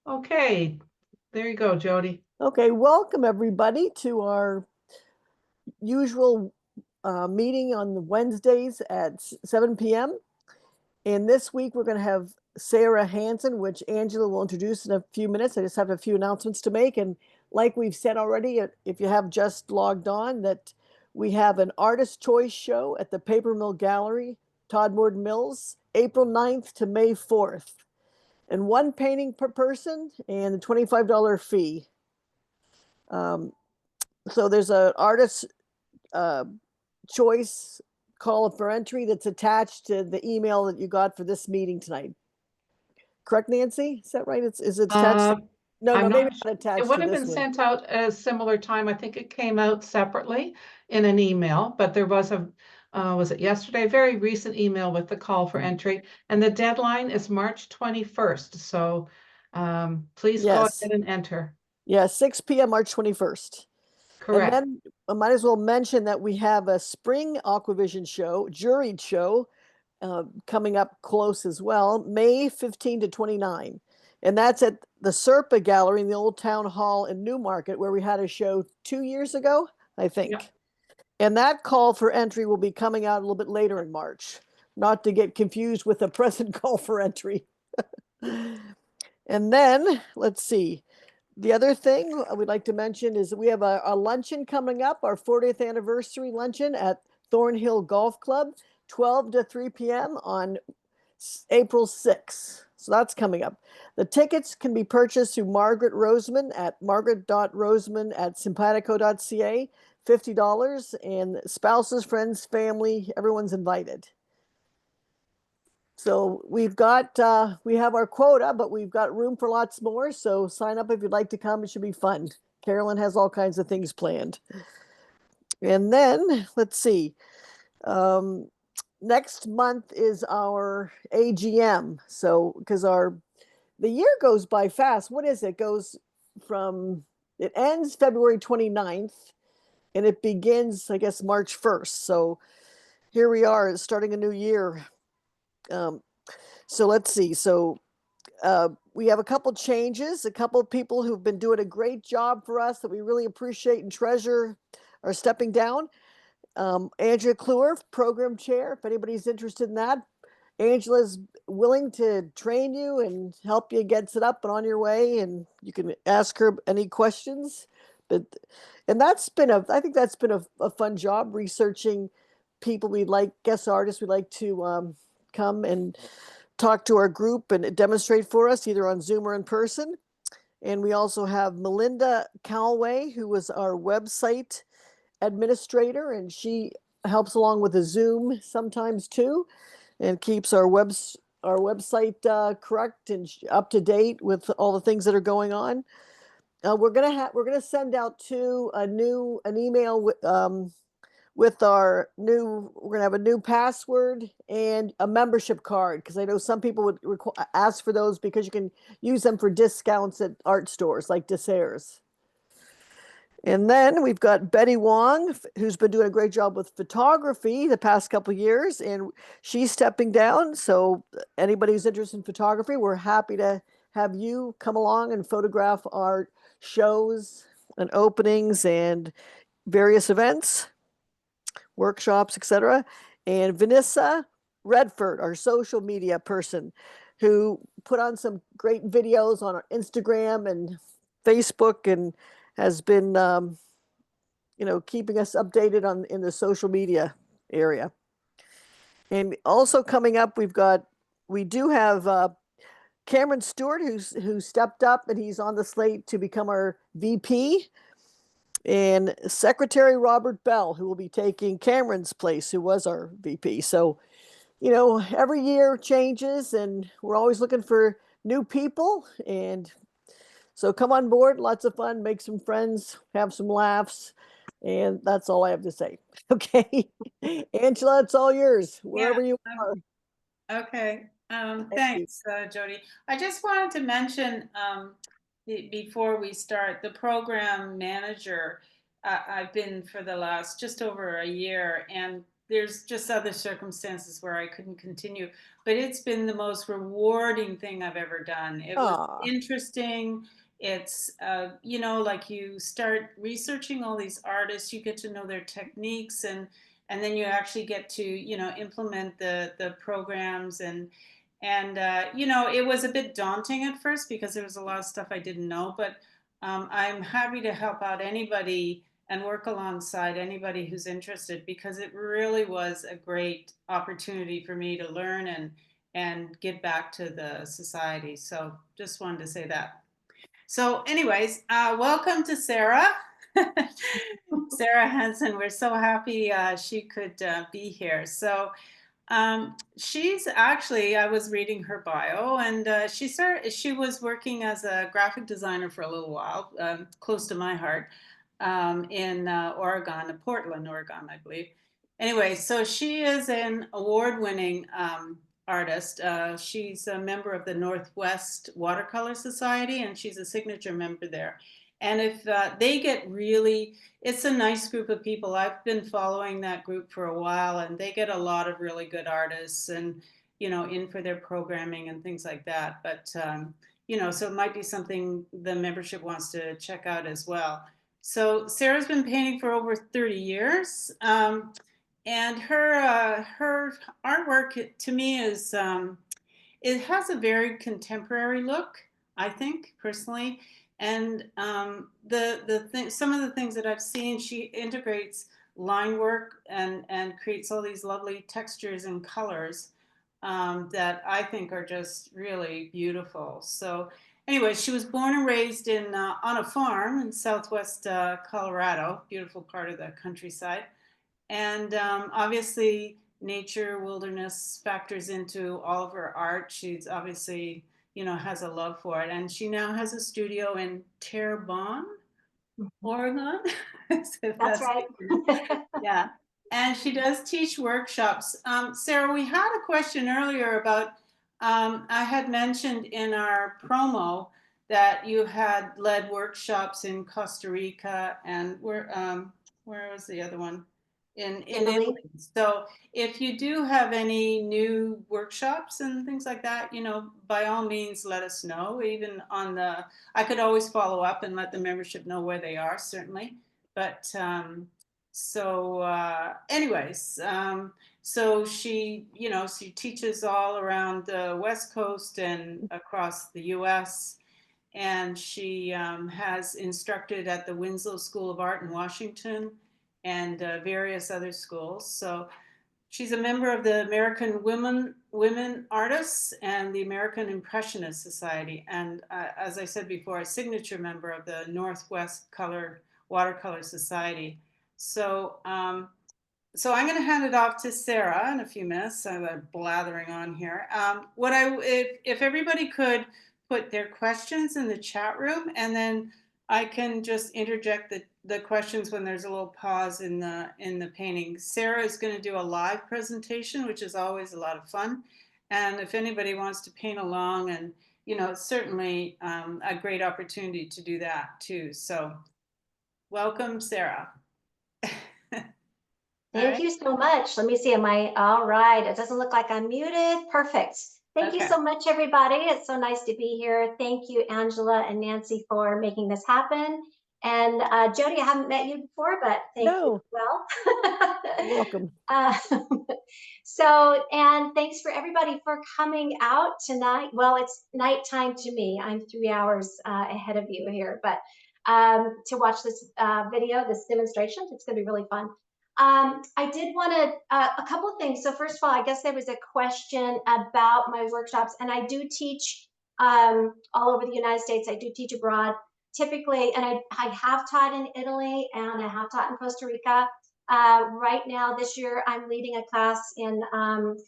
Okay, there you go, Jody. Okay, welcome everybody to our usual meeting on Wednesdays at 7 p.m. And this week we're going to have Sarah Hansen, which Angela will introduce in a few minutes. I just have a few announcements to make. And like we've said already, if you have just logged on, that we have an artist choice show at the Paper Mill Gallery, Todmorden Mills, April 9th to May 4th. And one painting per person and a $25 fee. So there's an artist choice call for entry that's attached to the email that you got for this meeting tonight. Correct, Nancy? Is that right? Is it attached? No, I'm maybe not. not attached It would to have this been one. sent out at a similar time. I think it came out separately in an email, but there was was it yesterday? A very recent email with the call for entry, and the deadline is March 21st. So please go Yes. ahead and enter. Yeah, 6 p.m. March 21st. And Correct. then I might as well mention that we have a spring Aquavision show, juried show, coming up close as well, May 15 to 29. And that's at the Serpa Gallery in the Old Town Hall in Newmarket, where we had a show 2 years ago, I think. Yep. And that call for entry will be coming out a little bit later in March, not to get confused with the present call for entry. And then, let's see. The other thing we'd like to mention is that we have a luncheon coming up, our 40th anniversary luncheon at Thornhill Golf Club, 12 to 3 p.m. on April 6th. So that's coming up. The tickets can be purchased through Margaret Roseman at margaret.roseman@simpatico.ca, $50, and spouses, friends, family, everyone's invited. So we have our quota, but we've got room for lots more. So sign up if you'd like to come. It should be fun. Carolyn has all kinds of things planned. And then let's see. Next month is our AGM. So because the year goes by fast. What is it? It ends February 29th and it begins, I guess, March 1st. So here we are starting a new year. So let's see. So we have a couple changes. A couple of people who've been doing a great job for us that we really appreciate and treasure are stepping down. Angela Kluwer, program chair, if anybody's interested in that. Angela's willing to train you and help you get set up and on your way, and you can ask her any questions. I think that's been a fun job, researching people we'd like, guest artists we'd like to come and talk to our group and demonstrate for us, either on Zoom or in person. And we also have Melinda Calway, who was our website administrator, and she helps along with the Zoom sometimes too, and keeps our website correct and up to date with all the things that are going on. We're gonna send out an email with our we're gonna have a new password and a membership card, because I know some people would ask for those because you can use them for discounts at art stores like Desairs. And then we've got Betty Wong, who's been doing a great job with photography the past couple of years, and she's stepping down. So anybody who's interested in photography, we're happy to have you come along and photograph our shows and openings and various events, workshops, etc. And Vanessa Redford, our social media person, who put on some great videos on our Instagram and Facebook and has been keeping us updated in the social media area. And also coming up, we do have Cameron Stewart, who stepped up, and he's on the slate to become our VP, and Secretary Robert Bell, who will be taking Cameron's place, who was our VP. So, every year changes, and we're always looking for new people. And so come on board, lots of fun, make some friends, have some laughs. And that's all I have to say. Okay. Angela, it's all yours, wherever you are. Okay. Thank Thanks, Jody. I just wanted to mention before we start, the program manager, I've been for the last just over a year, and there's just other circumstances where I couldn't continue, but it's been the most rewarding thing I've ever done. It was Ah, interesting. It's, you know, like you start researching all these artists, you get to know their techniques, and then you actually get to, you know, implement the programs, and you know, it was a bit daunting at first because there was a lot of stuff I didn't know, but I'm happy to help out anybody and work alongside anybody who's interested, because it really was a great opportunity for me to learn and give back to the society. So just wanted to say that. So anyways, welcome to Sarah. Sarah Hansen. We're so happy she could be here. So she's actually, I was reading her bio, and she was working as a graphic designer for a little while, close to my heart, in Oregon, Portland, Oregon, I believe. Anyway, so she is an award-winning artist. She's a member of the Northwest Watercolor Society, and she's a signature member there. And if they get really, it's a nice group of people. I've been following that group for a while, and they get a lot of really good artists and, you know, in for their programming and things like that. But, you know, so it might be something the membership wants to check out as well. So Sarah's been painting for over 30 years. And her artwork to me is, it has a very contemporary look, I think, personally. And some of the things that I've seen, she integrates line work and creates all these lovely textures and colors that I think are just really beautiful. So anyway, she was born and raised in on a farm in southwest Colorado, beautiful part of the countryside. And obviously, nature, wilderness factors into all of her art. She's obviously, you know, has a love for it. And she now has a studio in Terrebonne, Oregon. If That's right. yeah. And she does teach workshops. Sarah, we had a question earlier about, I had mentioned in our promo that you had led workshops in Costa Rica, and where was the other one? In Italy. So if you do have any new workshops and things like that, you know, by all means, let us know. Even on the, I could always follow up and let the membership know where they are, certainly. But anyways, so she, you know, she teaches all around the West Coast and across the U.S. And she has instructed at the Winslow School of Art in Washington and various other schools. So she's a member of the American Women Artists and the American Impressionist Society, and as I said before, a signature member of the Northwest Watercolor Society. So, so I'm going to hand it off to Sarah in a few minutes. I'm blathering on here. If everybody could put their questions in the chat room, and then I can just interject the questions when there's a little pause in the painting. Sarah is going to do a live presentation, which is always a lot of fun. And if anybody wants to paint along, and you know, it's certainly a great opportunity to do that too. So welcome, Sarah. Thank you so much. Let me see. Am I all right? It doesn't look like I'm muted. Perfect. Thank you so much, everybody. It's so nice to be here. Thank you, Angela and Nancy, for making this happen. And Jody, I haven't met you before, but thank you. Well, you're welcome. And thanks for everybody for coming out tonight. Well, it's nighttime to me. I'm 3 hours ahead of you here, but to watch this video, this demonstration, it's going to be really fun. I did want to, a couple of things. So first of all, I guess there was a question about my workshops, and I do teach all over the United States. I do teach abroad typically, and I have taught in Italy and I have taught in Costa Rica. Right now, this year, I'm leading a class in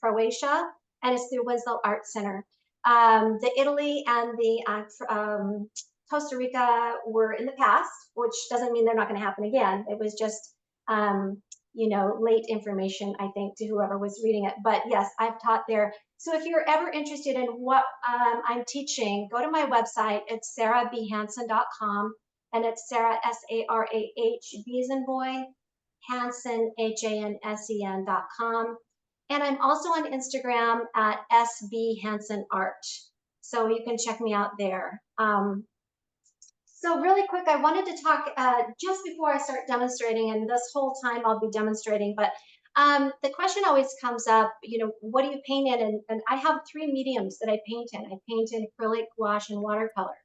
Croatia, and it's through Winslow Art Center. The Italy and the Costa Rica were in the past, which doesn't mean they're not going to happen again. It was just you know, late information, I think, to whoever was reading it. But yes, I've taught there. So if you're ever interested in what I'm teaching, go to my website. It's sarahbhansen.com, and it's Sarah, S-A-R-A-H, B as in boy, Hansen, HANSEN.com. And I'm also on Instagram at SB Hansen Art. So you can check me out there. So really quick, I wanted to talk just before I start demonstrating, and this whole time I'll be demonstrating, but the question always comes up, you know, what do you paint in? And I have 3 mediums that I paint in. I paint in acrylic, gouache, and watercolor.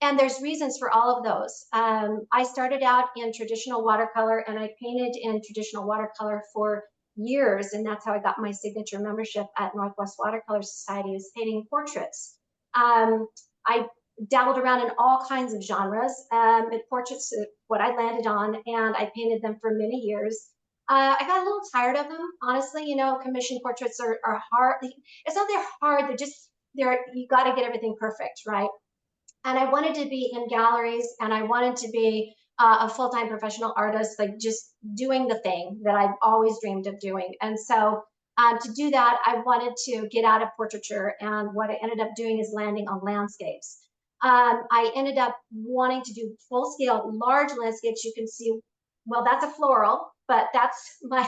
And there's reasons for all of those. I started out in traditional watercolor, and I painted in traditional watercolor for years, and that's how I got my signature membership at Northwest Watercolor Society, is painting portraits. I dabbled around in all kinds of genres, but portraits is what I landed on, and I painted them for many years. I got a little tired of them, honestly. You know, commission portraits are hard. It's not they're hard, you got to get everything perfect, right? And I wanted to be in galleries, and I wanted to be a full-time professional artist, like just doing the thing that I've always dreamed of doing. And so to do that, I wanted to get out of portraiture, and what I ended up doing is landing on landscapes. I ended up wanting to do full-scale, large landscapes. You can see, well, that's a floral, but that's my,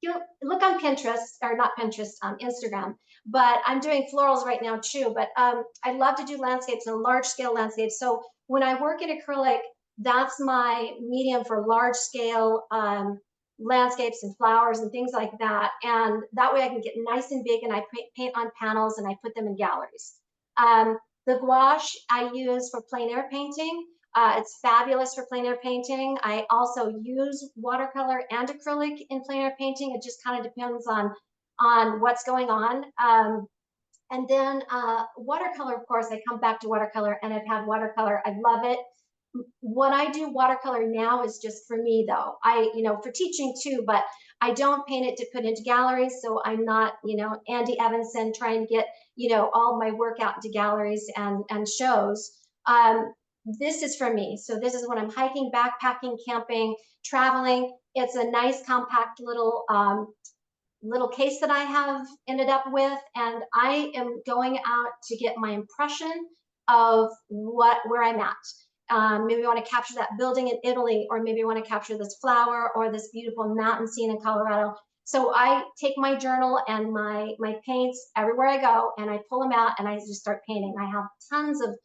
you look on Pinterest, or not Pinterest, Instagram, but I'm doing florals right now too. But I love to do landscapes and large-scale landscapes. So when I work in acrylic, that's my medium for large-scale landscapes and flowers and things like that. And that way I can get nice and big, and I paint on panels, and I put them in galleries. The gouache I use for plein air painting. It's fabulous for plein air painting. I also use watercolor and acrylic in plein air painting. It just kind of depends on what's going on. And then watercolor, of course, I come back to watercolor, and I've had watercolor. I love it. What I do watercolor now is just for me, though. You know, for teaching too, but I don't paint it to put into galleries. So I'm not, you know, Andy Evanson trying to get, you know, all my work out into galleries and shows. This is for me. So this is when I'm hiking, backpacking, camping, traveling. It's a nice compact little case that I have ended up with, and I am going out to get my impression of where I'm at. Maybe I want to capture that building in Italy, or maybe I want to capture this flower or this beautiful mountain scene in Colorado. So I take my journal and my paints everywhere I go, and I pull them out, and I just start painting. I have tons of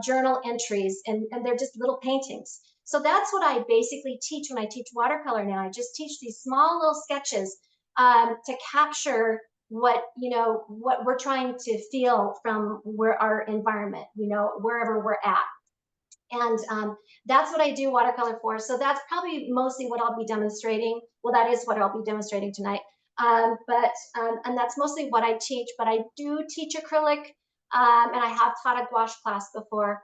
journal entries, and they're just little paintings. So that's what I basically teach when I teach watercolor now. I just teach these small little sketches to capture what we're trying to feel from our environment, you know, wherever we're at. And that's what I do watercolor for. So that's probably mostly what I'll be demonstrating. Well, that is what I'll be demonstrating tonight. And that's mostly what I teach, but I do teach acrylic, and I have taught a gouache class before.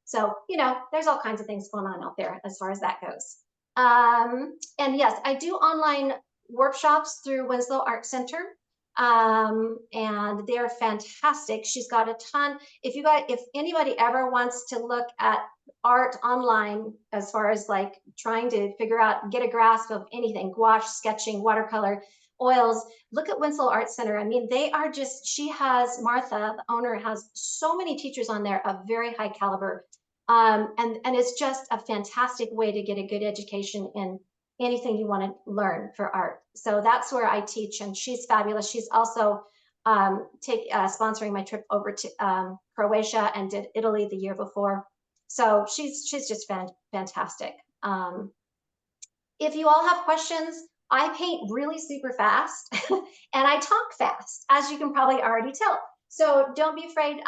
So, you know, there's all kinds of things going on out there as far as that goes. And yes, I do online workshops through Winslow Art Center. And they're fantastic. She's got a ton. If anybody ever wants to look at art online, as far as like trying to figure out, get a grasp of anything, gouache, sketching, watercolor, oils, look at Winslow Art Center. I mean, Martha, the owner, has so many teachers on there of very high caliber. And it's just a fantastic way to get a good education in anything you want to learn for art. So that's where I teach, and she's fabulous. She's also sponsoring my trip over to Croatia, and did Italy the year before. So she's just fantastic. If you all have questions, I paint really super fast and I talk fast, as you can probably already tell. So don't be afraid,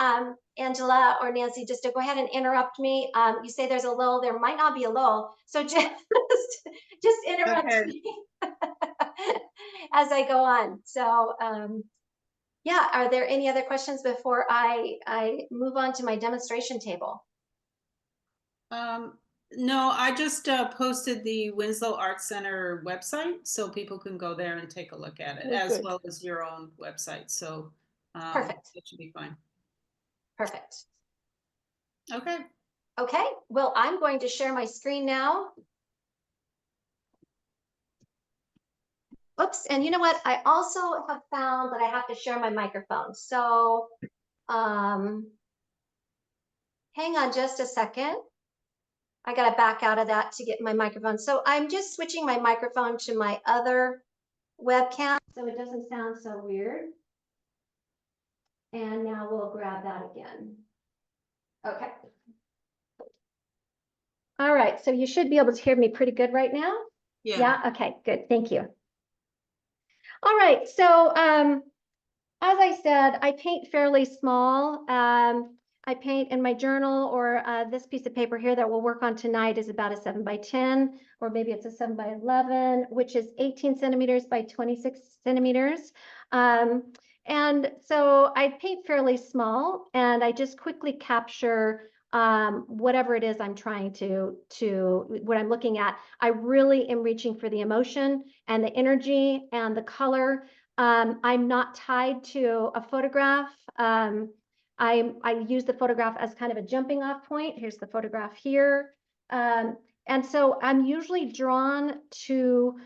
Angela or Nancy, just to go ahead and interrupt me. You say there's a lull, there might not be a lull. So just interrupt me as I go on. So yeah, are there any other questions before I move on to my demonstration table? No, I just posted the Winslow Art Center website, so people can go there and take a look at it, as well as your own website. So perfect. It should be fine. Perfect. Okay. Okay, well, I'm going to share my screen now. Oops, and you know what? I also have found that I have to share my microphone. So hang on just a second. I got to back out of that to get my microphone. So I'm just switching my microphone to my other webcam so it doesn't sound so weird. And now we'll grab that again. Okay. All right, so you should be able to hear me pretty good right now. Yeah, okay, good. Thank you. All right, so as I said, I paint fairly small. I paint in my journal, or this piece of paper here that we'll work on tonight is about a 7x10, or maybe it's a 7x11, which is 18 centimeters by 26 centimeters. And so I paint fairly small, and I just quickly capture whatever it is I'm trying to what I'm looking at. I really am reaching for the emotion and the energy and the color. I'm not tied to a photograph. I use the photograph as kind of a jumping off point. Here's the photograph here. And so I'm usually drawn to,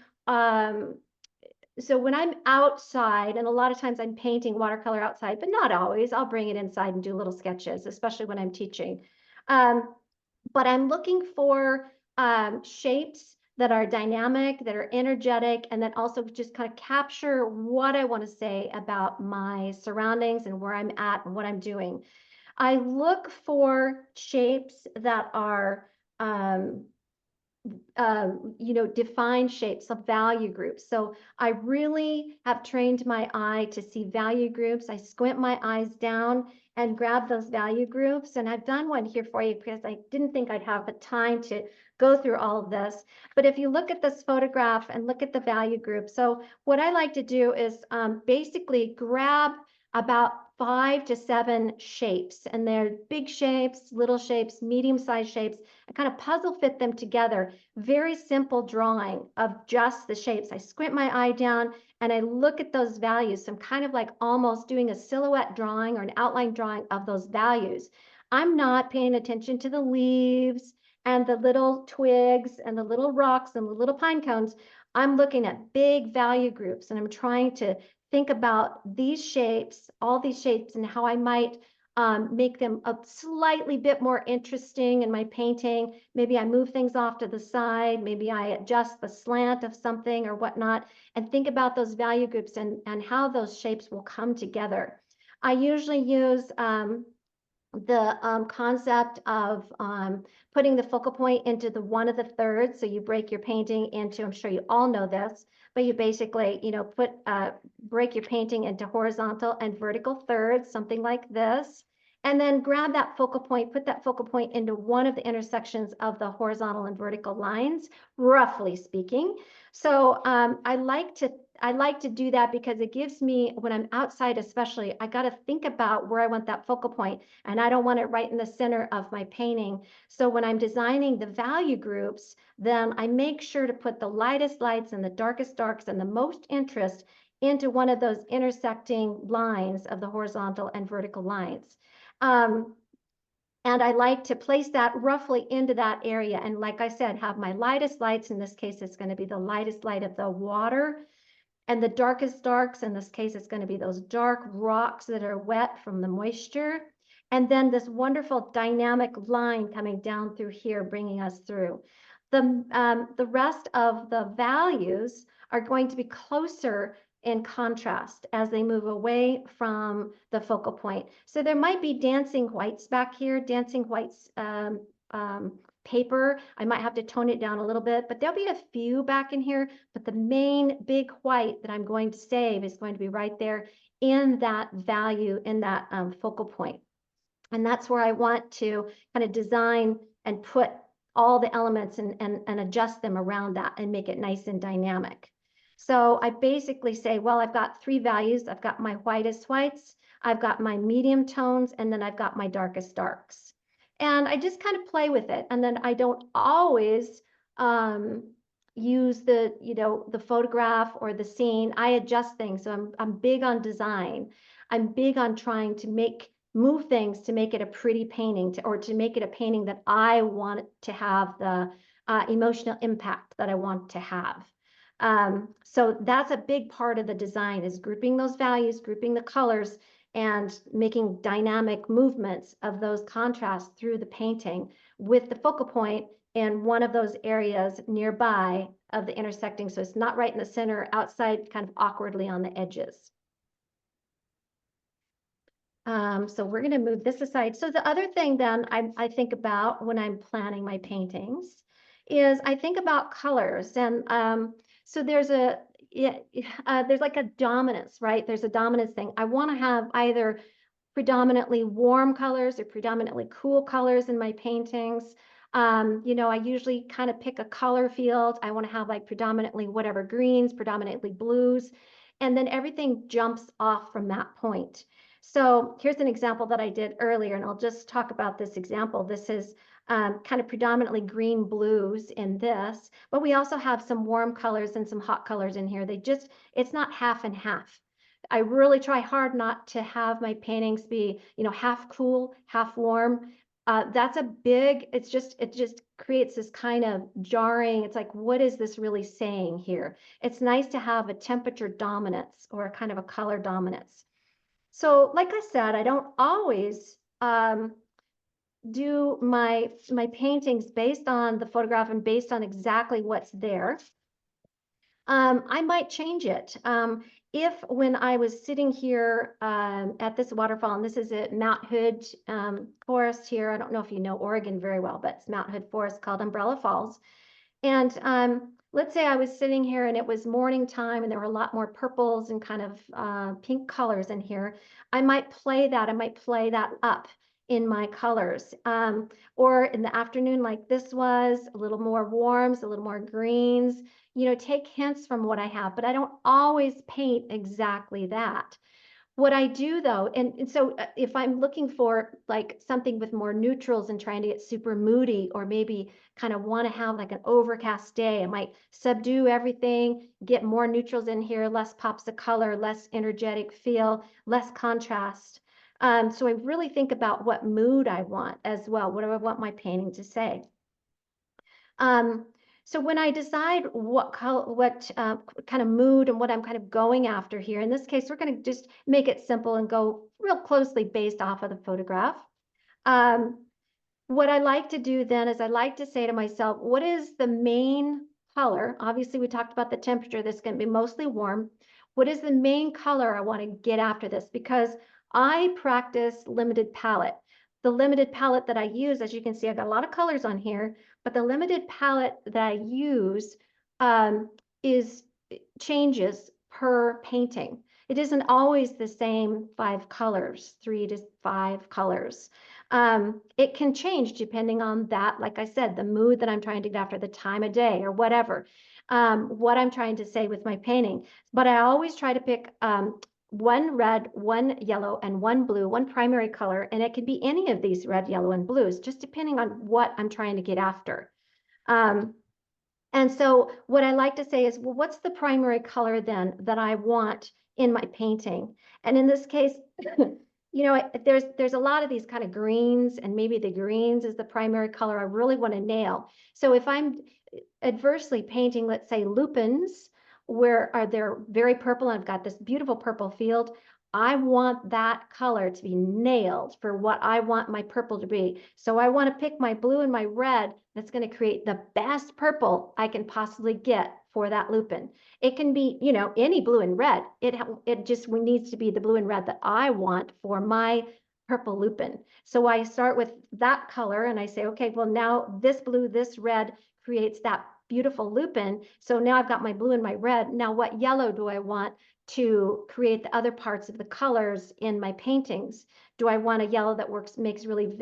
so when I'm outside, and a lot of times I'm painting watercolor outside, but not always, I'll bring it inside and do little sketches, especially when I'm teaching. But I'm looking for shapes that are dynamic, that are energetic, and that also just kind of capture what I want to say about my surroundings and where I'm at and what I'm doing. I look for shapes that are defined shapes of value groups. So I really have trained my eye to see value groups. I squint my eyes down and grab those value groups. And I've done one here for you because I didn't think I'd have the time to go through all of this. But if you look at this photograph and look at the value group, so what I like to do is basically grab about 5 to 7 shapes, and they're big shapes, little shapes, medium-sized shapes. I kind of puzzle fit them together. Very simple drawing of just the shapes. I squint my eye down and I look at those values. So I'm kind of like almost doing a silhouette drawing or an outline drawing of those values. I'm not paying attention to the leaves and the little twigs and the little rocks and the little pine cones. I'm looking at big value groups, and I'm trying to think about these shapes, all these shapes, and how I might make them a slightly bit more interesting in my painting. Maybe I move things off to the side, maybe I adjust the slant of something or whatnot, and think about those value groups and how those shapes will come together. I usually use the concept of putting the focal point into the 1 of the thirds. So you break your painting into, I'm sure you all know this, but you basically, break your painting into horizontal and vertical thirds, something like this. And then grab that focal point, put that focal point into 1 of the intersections of the horizontal and vertical lines, roughly speaking. So I like to do that because it gives me, when I'm outside especially, I got to think about where I want that focal point, and I don't want it right in the center of my painting. So when I'm designing the value groups, then I make sure to put the lightest lights and the darkest darks and the most interest into 1 of those intersecting lines of the horizontal and vertical lines. And I like to place that roughly into that area. And like I said, have my lightest lights. In this case, it's going to be the lightest light of the water. And the darkest darks, in this case, it's going to be those dark rocks that are wet from the moisture. And then this wonderful dynamic line coming down through here, bringing us through. The rest of the values are going to be closer in contrast as they move away from the focal point. So there might be dancing whites back here, dancing whites paper. I might have to tone it down a little bit, but there'll be a few back in here. But the main big white that I'm going to save is going to be right there in that value, in that focal point. And that's where I want to kind of design and put all the elements and adjust them around that and make it nice and dynamic. So I basically say, well, I've got 3 values. I've got my whitest whites, I've got my medium tones, and then I've got my darkest darks. And I just kind of play with it. And then I don't always use the photograph or the scene. I adjust things. So I'm big on design. I'm big on trying to move things to make it a pretty painting, or to make it a painting that I want to have the emotional impact that I want to have. So that's a big part of the design, is grouping those values, grouping the colors, and making dynamic movements of those contrasts through the painting, with the focal point in one of those areas nearby of the intersecting. So it's not right in the center, outside, kind of awkwardly on the edges. So we're going to move this aside. So the other thing then I think about when I'm planning my paintings is I think about colors. And so there's there's like a dominance, right? There's a dominance thing. I want to have either predominantly warm colors or predominantly cool colors in my paintings. You know, I usually kind of pick a color field. I want to have like predominantly whatever greens, predominantly blues, and then everything jumps off from that point. So here's an example that I did earlier, and I'll just talk about this example. This is kind of predominantly green blues in this, but we also have some warm colors and some hot colors in here. It's not half and half. I really try hard not to have my paintings be, you know, half cool, half warm. That's a big, it just creates this kind of jarring. It's like, what is this really saying here? It's nice to have a temperature dominance or a kind of a color dominance. So like I said, I don't always do my paintings based on the photograph and based on exactly what's there. I might change it. If when I was sitting here at this waterfall, and this is at Mount Hood Forest here, I don't know if you know Oregon very well, but it's Mount Hood Forest called Umbrella Falls. And let's say I was sitting here and it was morning time and there were a lot more purples and kind of pink colors in here. I might play that up in my colors. Or in the afternoon, like this was, a little more warms, a little more greens, you know, take hints from what I have, but I don't always paint exactly that. What I do though, and so if I'm looking for like something with more neutrals and trying to get super moody, or maybe kind of want to have like an overcast day, I might subdue everything, get more neutrals in here, less pops of color, less energetic feel, less contrast. So I really think about what mood I want as well. What do I want my painting to say? So when I decide what color, what kind of mood and what I'm kind of going after here, in this case, we're going to just make it simple and go real closely based off of the photograph. What I like to do then is I like to say to myself, what is the main color? Obviously, we talked about the temperature. That's going to be mostly warm. What is the main color I want to get after this? Because I practice limited palette. The limited palette that I use, as you can see, I've got a lot of colors on here, but the limited palette that I use changes per painting. It isn't always the same 5 colors, 3 to 5 colors. It can change depending on that, like I said, the mood that I'm trying to get after, the time of day or whatever, what I'm trying to say with my painting. But I always try to pick one red, one yellow, and one blue, one primary color, and it could be any of these red, yellow, and blues, just depending on what I'm trying to get after. And so what I like to say is, well, what's the primary color then that I want in my painting? And in this case, you know, there's a lot of these kind of greens, and maybe the greens is the primary color I really want to nail. So if I'm adversely painting, let's say lupins, where they're very purple, and I've got this beautiful purple field, I want that color to be nailed for what I want my purple to be. So I want to pick my blue and my red that's going to create the best purple I can possibly get for that lupin. It can be, you know, any blue and red. It just needs to be the blue and red that I want for my purple lupin. So I start with that color and I say, okay, well, now this blue, this red creates that beautiful lupin. So now I've got my blue and my red. Now what yellow do I want to create the other parts of the colors in my paintings? Do I want a yellow that makes really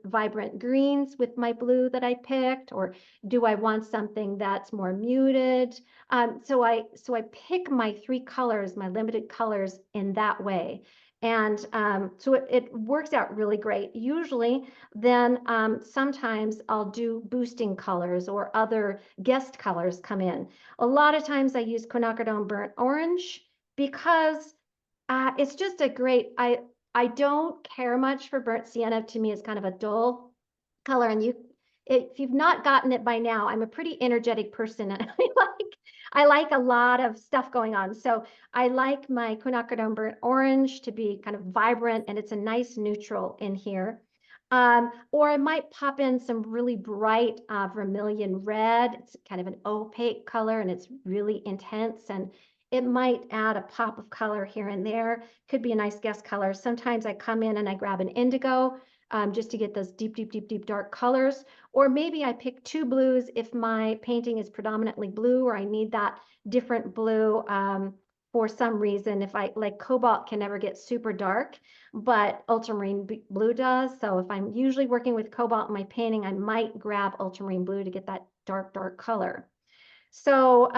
vibrant greens with my blue that I picked? Or do I want something that's more muted? So I pick my 3 colors, my limited colors, in that way. And so it works out really great. Usually then sometimes I'll do boosting colors or other guest colors come in. A lot of times I use quinacridone burnt orange because it's just a great, I don't care much for burnt sienna. To me, it's kind of a dull color. And if you've not gotten it by now, I'm a pretty energetic person. And I like a lot of stuff going on. So I like my quinacridone burnt orange to be kind of vibrant, and it's a nice neutral in here. Or I might pop in some really bright vermilion red. It's kind of an opaque color and it's really intense, and it might add a pop of color here and there. Could be a nice guest color. Sometimes I come in and I grab an indigo just to get those deep, deep, deep, deep dark colors. Or maybe I pick two blues if my painting is predominantly blue or I need that different blue for some reason. If I like, cobalt can never get super dark, but ultramarine blue does. So if I'm usually working with cobalt in my painting, I might grab ultramarine blue to get that dark, dark color. So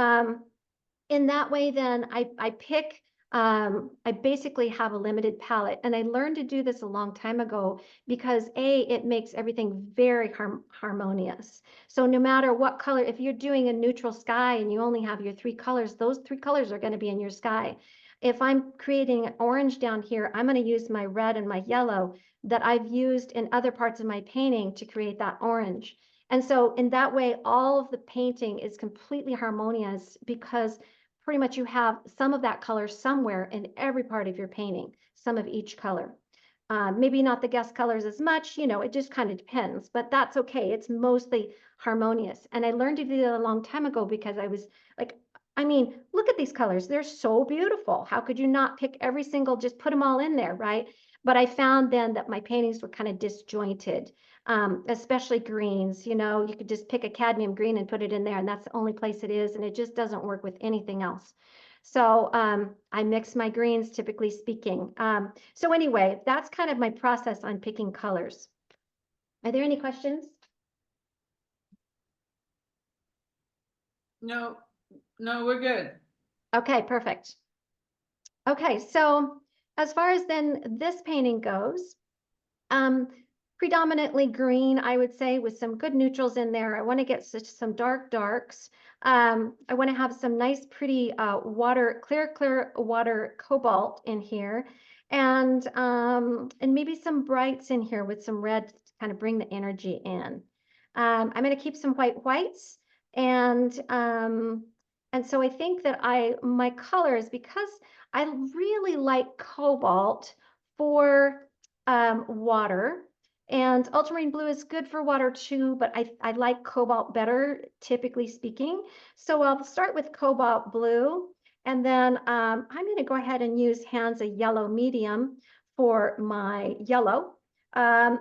in that way, then I pick, I basically have a limited palette, and I learned to do this a long time ago because it makes everything very harmonious. So no matter what color, if you're doing a neutral sky and you only have your three colors, those three colors are going to be in your sky. If I'm creating an orange down here, I'm going to use my red and my yellow that I've used in other parts of my painting to create that orange. And so in that way, all of the painting is completely harmonious because pretty much you have some of that color somewhere in every part of your painting, some of each color. Maybe not the guest colors as much, you know, it just kind of depends, but that's okay. It's mostly harmonious. And I learned to do that a long time ago because I was like, I mean, look at these colors. They're so beautiful. How could you not pick every single, just put them all in there, right? But I found then that my paintings were kind of disjointed, especially greens. You know, you could just pick a cadmium green and put it in there, and that's the only place it is, and it just doesn't work with anything else. So I mix my greens, typically speaking. So anyway, that's kind of my process on picking colors. Are there any questions? No, we're good. Okay, perfect. Okay, so as far as then this painting goes, predominantly green, I would say, with some good neutrals in there. I want to get some dark darks. I want to have some nice, pretty clear water cobalt in here, and maybe some brights in here with some red to kind of bring the energy in. I'm going to keep some whites, and so I think that my colors, because I really like cobalt for water. And ultramarine blue is good for water too, but I like cobalt better, typically speaking. So I'll start with cobalt blue, and then I'm going to go ahead and use Hansen yellow medium for my yellow. I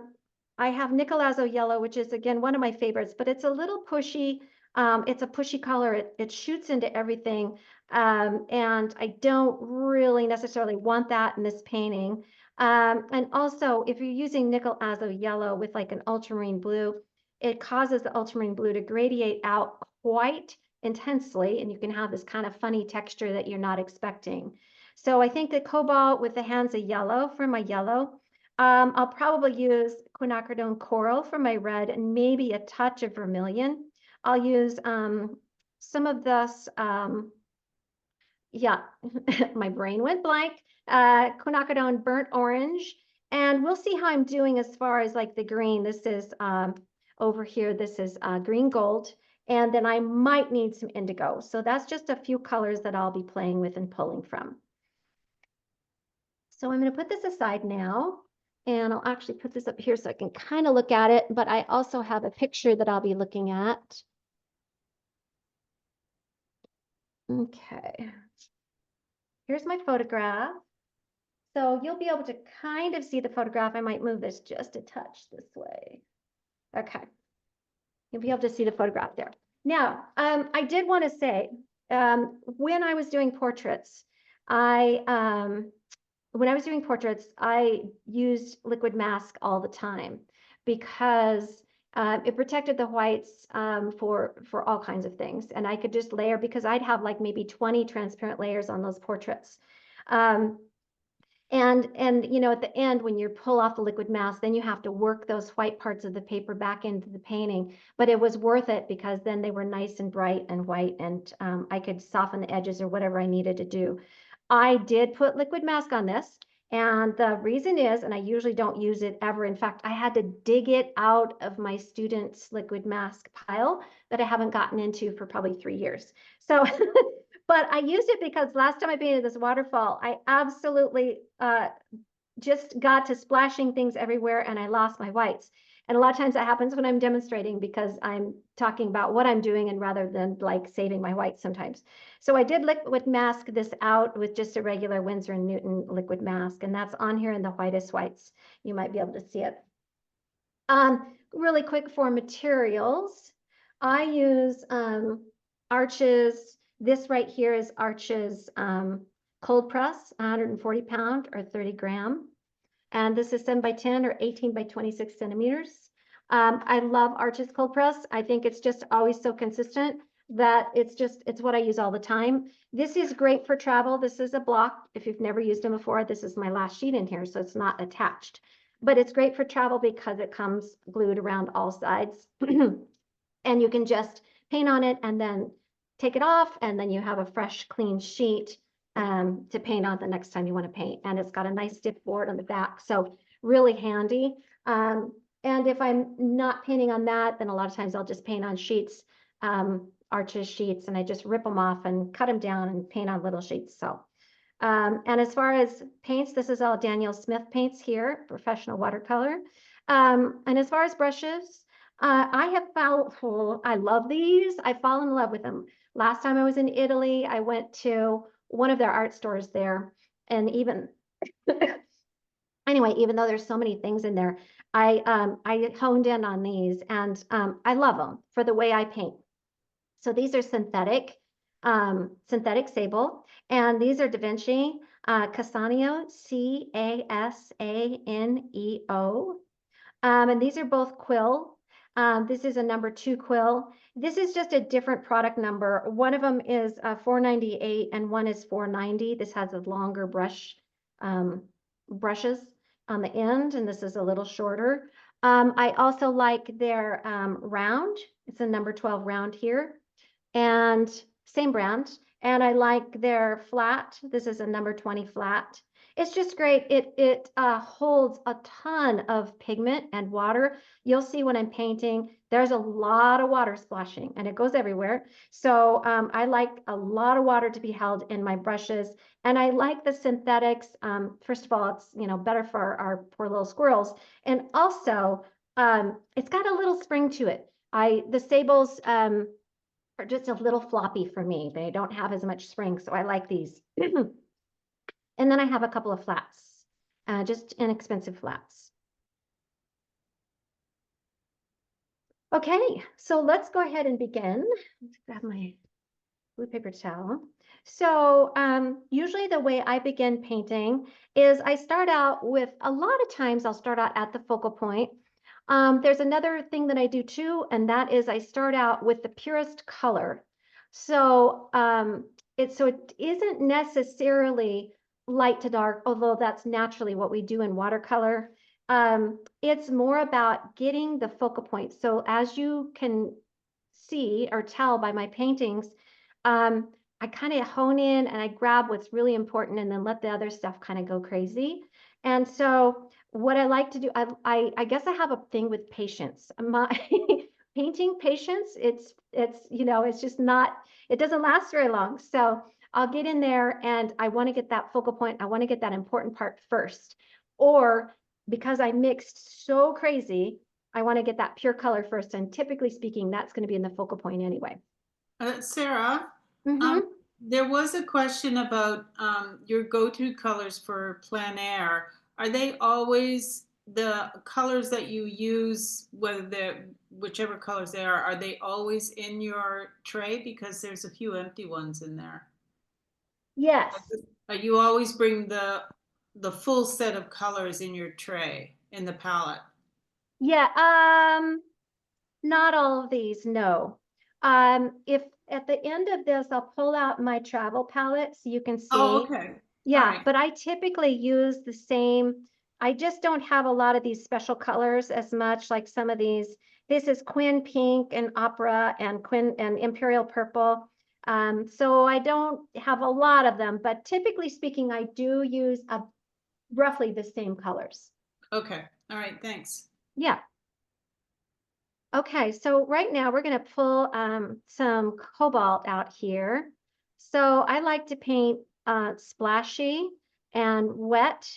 have Nickel Azo yellow, which is, again, one of my favorites, but it's a little pushy. It's a pushy color. It shoots into everything, and I don't really necessarily want that in this painting. And also, if you're using Nickel Azo yellow with like an ultramarine blue, it causes the ultramarine blue to gradiate out quite intensely, and you can have this kind of funny texture that you're not expecting. So I think the cobalt with the Hansen yellow for my yellow. I'll probably use quinacridone coral for my red and maybe a touch of vermilion. I'll use some of this, yeah, my brain went blank, quinacridone burnt orange, and we'll see how I'm doing as far as like the green. This is over here, this is green gold, and then I might need some indigo. So that's just a few colors that I'll be playing with and pulling from. So I'm going to put this aside now, and I'll actually put this up here so I can kind of look at it, but I also have a picture that I'll be looking at. Okay. Here's my photograph. So you'll be able to kind of see the photograph. I might move this just a touch this way. Okay. You'll be able to see the photograph there. Now, I did want to say, when I was doing portraits, I used liquid mask all the time because it protected the whites for all kinds of things. And I could just layer, because I'd have like maybe 20 transparent layers on those portraits. And you know, at the end, when you pull off the liquid mask, then you have to work those white parts of the paper back into the painting. But it was worth it because then they were nice and bright and white, and I could soften the edges or whatever I needed to do. I did put liquid mask on this, and the reason is, and I usually don't use it ever. In fact, I had to dig it out of my students' liquid mask pile that I haven't gotten into for probably 3 years. So, but I used it because last time I painted this waterfall, I absolutely just got to splashing things everywhere and I lost my whites. And a lot of times that happens when I'm demonstrating because I'm talking about what I'm doing and rather than like saving my whites sometimes. So I did liquid mask this out with just a regular Winsor & Newton liquid mask, and that's on here in the whitest whites. You might be able to see it. Really quick for materials, I use Arches. This right here is Arches cold press, 140 pound or 30 gram. And this is 7 by 10 or 18 by 26 centimeters. I love Arches cold press. I think it's just always so consistent that it's what I use all the time. This is great for travel. This is a block. If you've never used them before, this is my last sheet in here, so it's not attached. But it's great for travel because it comes glued around all sides. And you can just paint on it and then take it off, and then you have a fresh, clean sheet to paint on the next time you want to paint. And it's got a nice stiff board on the back, so really handy. And if I'm not painting on that, then a lot of times I'll just paint on sheets, Arches sheets, and I just rip them off and cut them down and paint on little sheets. So, and as far as paints, this is all Daniel Smith paints here, professional watercolor. And as far as brushes, I have found, I love these. I fall in love with them. Last time I was in Italy, I went to one of their art stores there, and even anyway, even though there's so many things in there, I honed in on these, and I love them for the way I paint. So these are synthetic sable, and these are Da Vinci Casaneo, Casaneo, and these are both quill. This is a number 2 quill. This is just a different product number. One of them is 498 and one is 490. This has a longer brushes on the end, and this is a little shorter. I also like their round. It's a number 12 round here, and same brand. And I like their flat. This is a number 20 flat. It's just great. It holds a ton of pigment and water. You'll see when I'm painting, there's a lot of water splashing and it goes everywhere. So I like a lot of water to be held in my brushes. And I like the synthetics. First of all, it's better for our poor little squirrels. And also, it's got a little spring to it. The sables are just a little floppy for me. They don't have as much spring, so I like these. And then I have a couple of flats, just inexpensive flats. Okay, so let's go ahead and begin. Let's grab my blue paper towel. So usually the way I begin painting is I start out with, a lot of times I'll start out at the focal point. There's another thing that I do too, and that is I start out with the purest color. So it isn't necessarily light to dark, although that's naturally what we do in watercolor. It's more about getting the focal point. So as you can see or tell by my paintings, I kind of hone in and I grab what's really important and then let the other stuff kind of go crazy. And so what I like to do, I guess I have a thing with patience. My painting patience, it's just not, it doesn't last very long. So I'll get in there and I want to get that focal point. I want to get that important part first. Or because I mixed so crazy, I want to get that pure color first. And typically speaking, that's going to be in the focal point anyway. Sarah, there was a question about your go-to colors for plein air. Are they always the colors that you use, whether they're whichever colors they are they always in your tray? Because there's a few empty ones in there. Yes. You always bring the full set of colors in your tray, in the palette? Yeah, not all of these, no. If at the end of this, I'll pull out my travel palette so you can see. Oh, okay. Yeah, right. But I typically use the same. I just don't have a lot of these special colors as much, like some of these. This is Quin Pink and Opera and Quin and Imperial Purple. So I don't have a lot of them, but typically speaking, I do use roughly the same colors. Okay. All right. Thanks. Yeah. Okay, so right now we're going to pull some cobalt out here. So I like to paint splashy and wet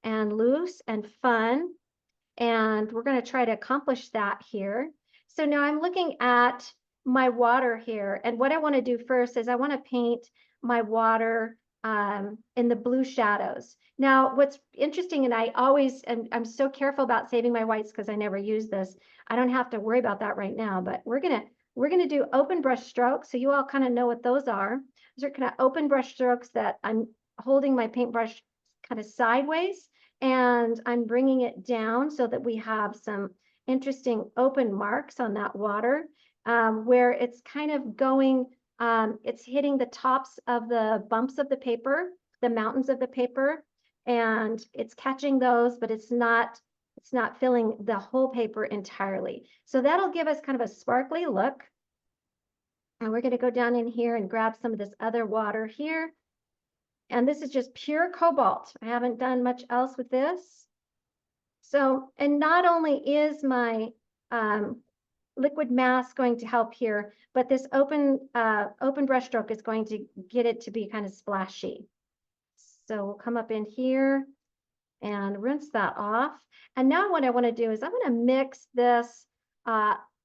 and loose and fun. And we're going to try to accomplish that here. So now I'm looking at my water here. And what I want to do first is I want to paint my water in the blue shadows. Now, what's interesting, and I'm so careful about saving my whites because I never use this. I don't have to worry about that right now, but we're gonna do open brush strokes. So you all kind of know what those are. Those are kind of open brush strokes that I'm holding my paintbrush kind of sideways, and I'm bringing it down so that we have some interesting open marks on that water, where it's kind of going, it's hitting the tops of the bumps of the paper, the mountains of the paper, and it's catching those, but it's not filling the whole paper entirely. So that'll give us kind of a sparkly look. And we're going to go down in here and grab some of this other water here. And this is just pure cobalt. I haven't done much else with this. So, and not only is my liquid mask going to help here, but this open brush stroke is going to get it to be kind of splashy. So we'll come up in here and rinse that off. And now what I want to do is I'm going to mix this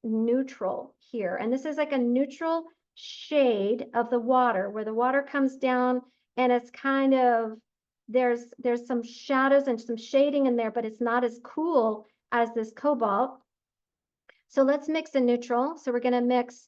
neutral here. And this is like a neutral shade of the water, where the water comes down and it's kind of, there's some shadows and some shading in there, but it's not as cool as this cobalt. So let's mix a neutral. So we're going to mix,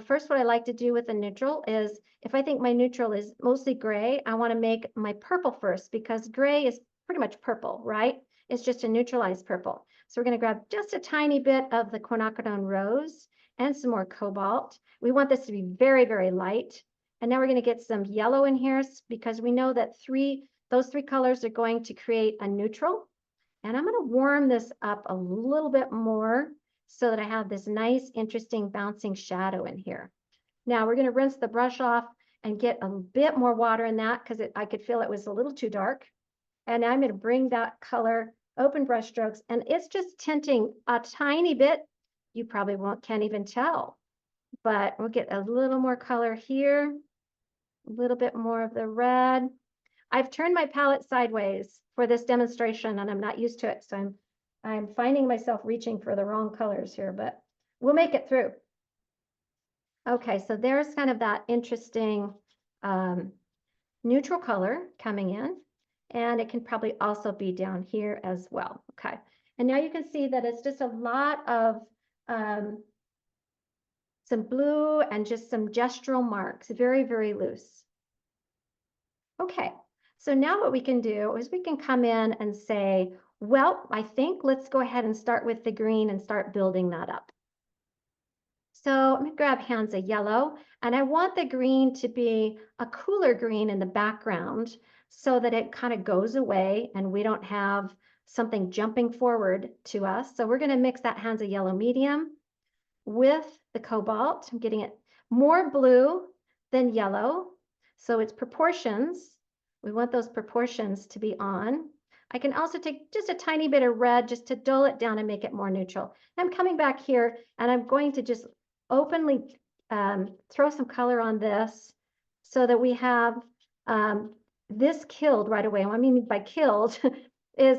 first what I like to do with a neutral is, if I think my neutral is mostly gray, I want to make my purple first, because gray is pretty much purple, right? It's just a neutralized purple. So we're going to grab just a tiny bit of the quinacridone rose and some more cobalt. We want this to be very, very light. And now we're going to get some yellow in here, because we know that those three colors are going to create a neutral. And I'm going to warm this up a little bit more so that I have this nice, interesting bouncing shadow in here. Now we're going to rinse the brush off and get a bit more water in that, because I could feel it was a little too dark. And I'm going to bring that color, open brush strokes, and it's just tinting a tiny bit. You probably can't even tell, but we'll get a little more color here, a little bit more of the red. I've turned my palette sideways for this demonstration, and I'm not used to it, so I'm finding myself reaching for the wrong colors here, but we'll make it through. Okay, so there's kind of that interesting neutral color coming in, and it can probably also be down here as well. Okay, and now you can see that it's just a lot of some blue and just some gestural marks, very, very loose. Okay, so now what we can do is we can come in and say, well, I think let's go ahead and start with the green and start building that up. So I'm going to grab Hansen yellow, and I want the green to be a cooler green in the background so that it kind of goes away and we don't have something jumping forward to us. So we're going to mix that Hansen yellow medium with the cobalt. I'm getting it more blue than yellow. So it's proportions. We want those proportions to be on. I can also take just a tiny bit of red just to dull it down and make it more neutral. I'm coming back here and I'm going to just openly throw some color on this so that we have this killed right away. What I mean by killed is,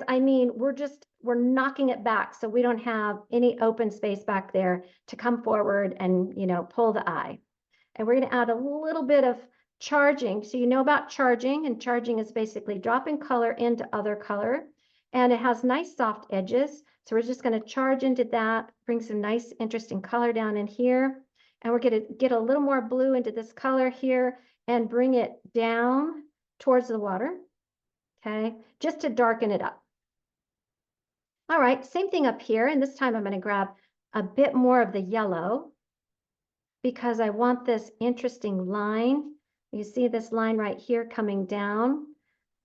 we're knocking it back so we don't have any open space back there to come forward and, pull the eye. And we're going to add a little bit of charging. So you know about charging, and charging is basically dropping color into other color, and it has nice soft edges. So we're just going to charge into that, bring some nice, interesting color down in here. And we're going to get a little more blue into this color here and bring it down towards the water. Okay, just to darken it up. All right, same thing up here. And this time I'm going to grab a bit more of the yellow because I want this interesting line. You see this line right here coming down,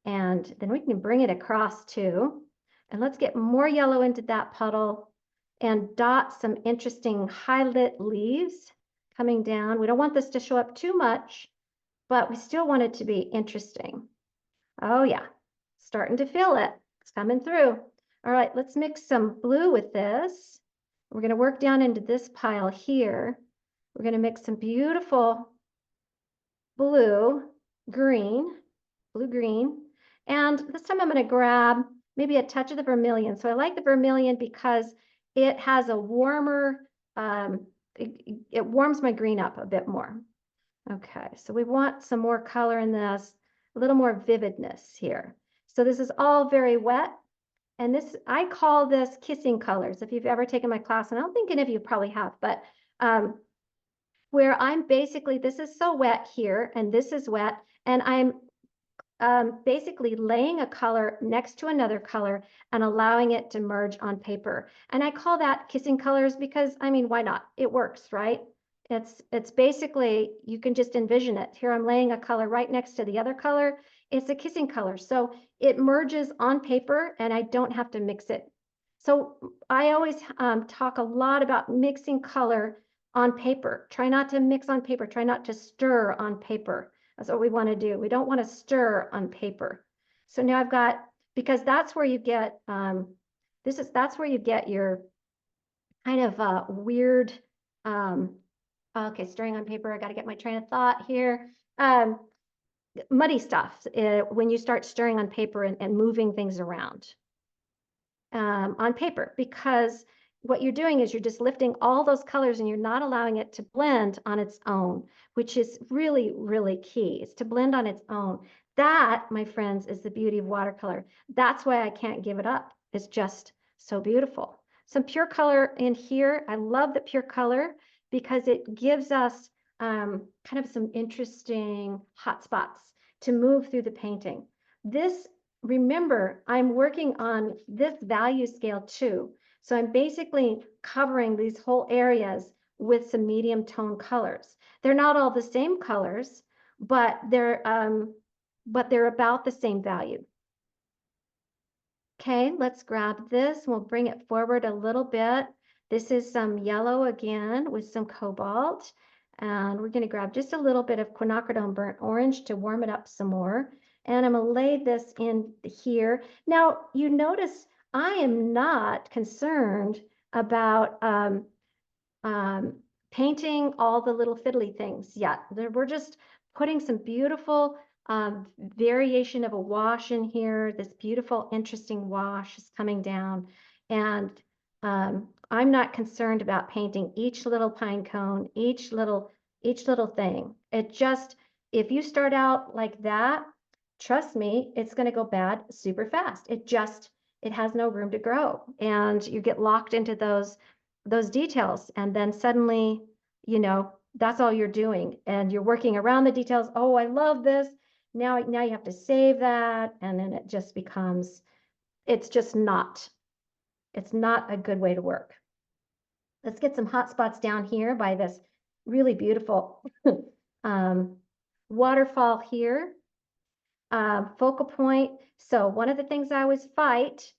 and then we can bring it across too. And let's get more yellow into that puddle and dot some interesting highlight leaves coming down. We don't want this to show up too much, but we still want it to be interesting. Oh yeah, starting to feel it. It's coming through. All right, let's mix some blue with this. We're going to work down into this pile here. We're going to mix some beautiful blue, green, and this time I'm going to grab maybe a touch of the vermilion. So I like the vermilion because it has a warmer, it warms my green up a bit more. Okay, so we want some more color in this, a little more vividness here. So this is all very wet. And this, I call this kissing colors. If you've ever taken my class, and I don't think any of you probably have, but where I'm basically, this is so wet here, and this is wet, and I'm basically laying a color next to another color and allowing it to merge on paper. And I call that kissing colors because, I mean, why not? It works, right? It's basically, you can just envision it. Here I'm laying a color right next to the other color. It's a kissing color. So it merges on paper and I don't have to mix it. So I always talk a lot about mixing color on paper. Try not to mix on paper. Try not to stir on paper. That's what we want to do. We don't want to stir on paper. So now I've got, because that's where you get, that's where you get your kind of weird, okay, stirring on paper. I got to get my train of thought here. Muddy stuff when you start stirring on paper and moving things around on paper, because what you're doing is you're just lifting all those colors and you're not allowing it to blend on its own, which is really, really key. It's to blend on its own. That, my friends, is the beauty of watercolor. That's why I can't give it up. It's just so beautiful. Some pure color in here. I love the pure color because it gives us kind of some interesting hot spots to move through the painting. This, remember, I'm working on this value scale too. So I'm basically covering these whole areas with some medium tone colors. They're not all the same colors, but they're about the same value. Okay, let's grab this. We'll bring it forward a little bit. This is some yellow again with some cobalt. And we're going to grab just a little bit of quinacridone burnt orange to warm it up some more. And I'm going to lay this in here. Now, you notice I am not concerned about painting all the little fiddly things yet. We're just putting some beautiful variation of a wash in here. This beautiful, interesting wash is coming down. And I'm not concerned about painting each little pine cone, each little thing. It just, if you start out like that, trust me, it's going to go bad super fast. It has no room to grow, and you get locked into those details, and then suddenly, you know, that's all you're doing, and you're working around the details. Oh, I love this. Now you have to save that, and then it just becomes, it's not a good way to work. Let's get some hot spots down here by this really beautiful waterfall here. Focal point. So one of the things I always fight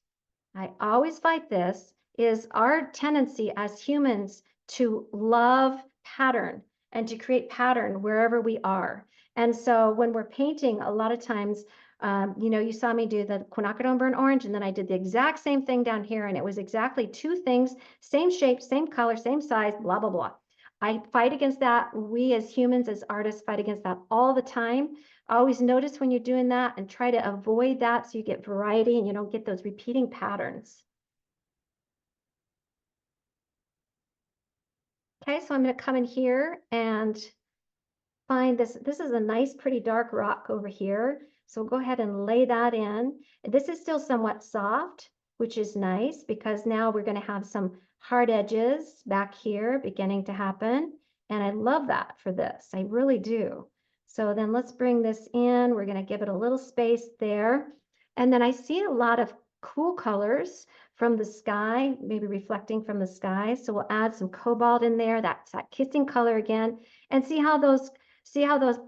this, is our tendency as humans to love pattern and to create pattern wherever we are. And so when we're painting, a lot of times, you know, you saw me do the quinacridone burnt orange, and then I did the exact same thing down here, and it was exactly two things, same shape, same color, same size, blah, blah, blah. I fight against that. We as humans, as artists, fight against that all the time. Always notice when you're doing that and try to avoid that so you get variety and you don't get those repeating patterns. Okay, so I'm going to come in here and find this. This is a nice, pretty dark rock over here. So we'll go ahead and lay that in. This is still somewhat soft, which is nice because now we're going to have some hard edges back here beginning to happen. And I love that for this. I really do. So then let's bring this in. We're going to give it a little space there. And then I see a lot of cool colors from the sky, maybe reflecting from the sky. So we'll add some cobalt in there. That's that kissing color again. And see how those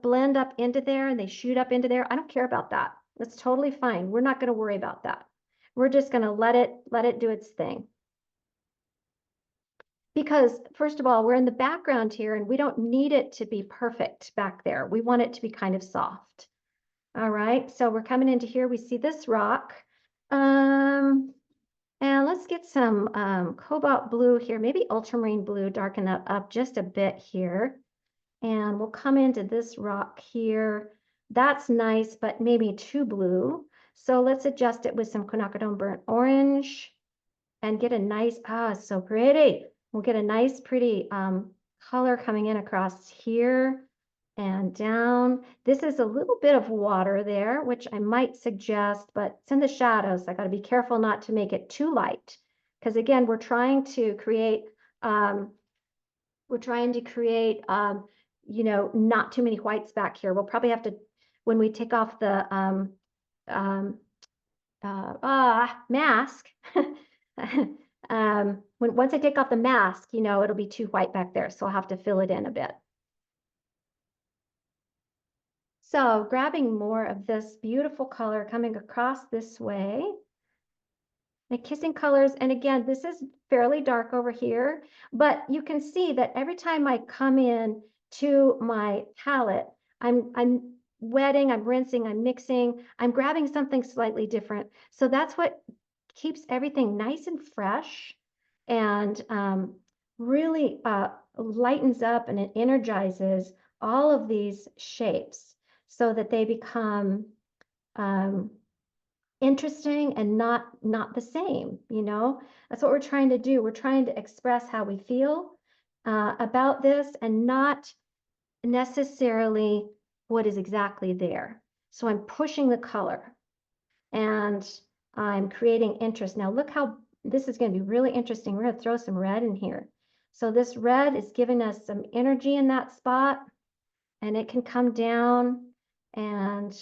blend up into there and they shoot up into there. I don't care about that. That's totally fine. We're not going to worry about that. We're just going to let it do its thing. Because first of all, we're in the background here and we don't need it to be perfect back there. We want it to be kind of soft. All right, so we're coming into here. We see this rock. And let's get some cobalt blue here, maybe ultramarine blue, darken that up just a bit here. And we'll come into this rock here. That's nice, but maybe too blue. So let's adjust it with some quinacridone burnt orange and get a nice, it's so pretty. We'll get a nice, pretty color coming in across here and down. This is a little bit of water there, which I might suggest, but it's in the shadows. I got to be careful not to make it too light. Because again, we're trying to create, you know, not too many whites back here. We'll probably have to, when we take off the mask, once I take off the mask, you know, it'll be too white back there. So I'll have to fill it in a bit. So grabbing more of this beautiful color coming across this way. The kissing colors, and again, this is fairly dark over here, but you can see that every time I come in to my palette, I'm wetting, I'm rinsing, I'm mixing, I'm grabbing something slightly different. So that's what keeps everything nice and fresh and really lightens up and it energizes all of these shapes so that they become interesting and not the same, you know. That's what we're trying to do. We're trying to express how we feel about this and not necessarily what is exactly there. So I'm pushing the color and I'm creating interest. Now look how this is going to be really interesting. We're going to throw some red in here. So this red is giving us some energy in that spot, and it can come down and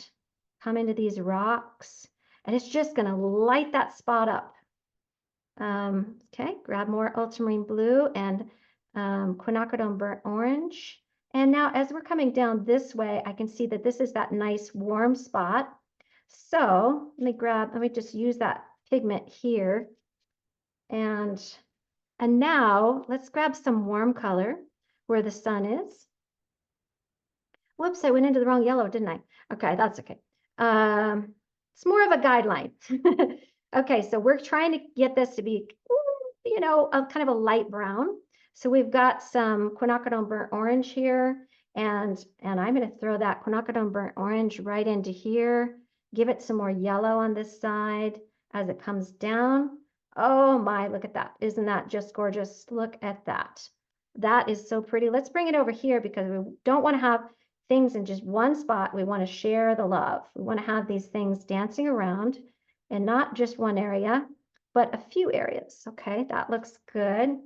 come into these rocks. And it's just going to light that spot up. Okay, grab more ultramarine blue and quinacridone burnt orange. And now as we're coming down this way, I can see that this is that nice warm spot. So let me just use that pigment here. And now let's grab some warm color where the sun is. Whoops, I went into the wrong yellow, didn't I? Okay, that's okay. It's more of a guideline. Okay, so we're trying to get this to be, you know, a kind of a light brown. So we've got some quinacridone burnt orange here, and I'm going to throw that quinacridone burnt orange right into here. Give it some more yellow on this side as it comes down. Oh my, look at that. Isn't that just gorgeous? Look at that. That is so pretty. Let's bring it over here because we don't want to have things in just one spot. We want to share the love. We want to have these things dancing around and not just one area, but a few areas. Okay, that looks good.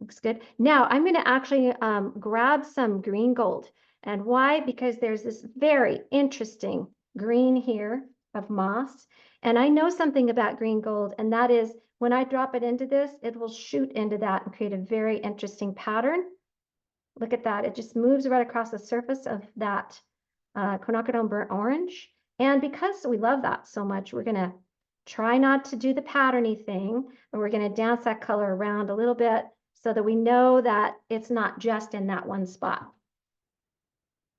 Looks good. Now I'm going to actually grab some green gold. And why? Because there's this very interesting green here of moss. And I know something about green gold, and that is when I drop it into this, it will shoot into that and create a very interesting pattern. Look at that. It just moves right across the surface of that quinacridone burnt orange. And because we love that so much, we're going to try not to do the patterny thing, but we're going to dance that color around a little bit so that we know that it's not just in that one spot.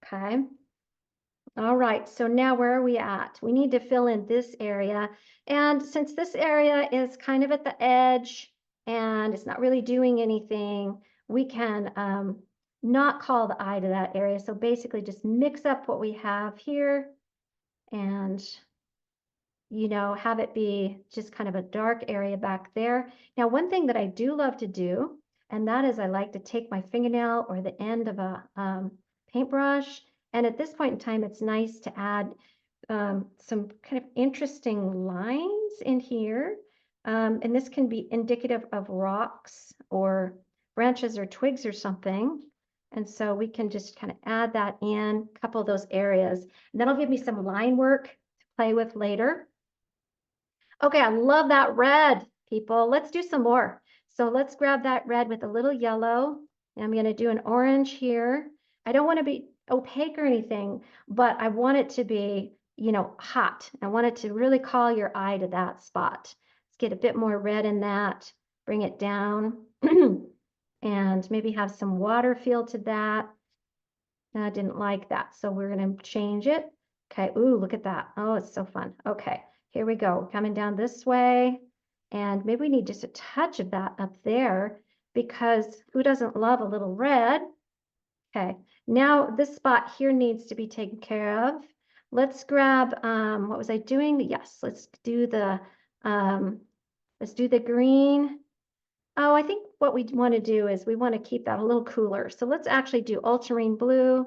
Okay. All right. So now where are we at? We need to fill in this area. And since this area is kind of at the edge and it's not really doing anything, we can not call the eye to that area. So basically just mix up what we have here and, you know, have it be just kind of a dark area back there. Now, one thing that I do love to do, and that is I like to take my fingernail or the end of a paintbrush. And at this point in time, it's nice to add some kind of interesting lines in here. And this can be indicative of rocks or branches or twigs or something. And so we can just kind of add that in, a couple of those areas. And that'll give me some line work to play with later. Okay, I love that red, people. Let's do some more. So let's grab that red with a little yellow. And I'm going to do an orange here. I don't want to be opaque or anything, but I want it to be, you know, hot. I want it to really call your eye to that spot. Let's get a bit more red in that, bring it down, and maybe have some water feel to that. I didn't like that, so we're going to change it. Okay, ooh, look at that. Oh, it's so fun. Okay, here we go. Coming down this way, and maybe we need just a touch of that up there because who doesn't love a little red? Okay, now this spot here needs to be taken care of let's grab, what was I doing? Yes, let's do the green. Oh, I think what we want to do is we want to keep that a little cooler. So let's actually do ultramarine blue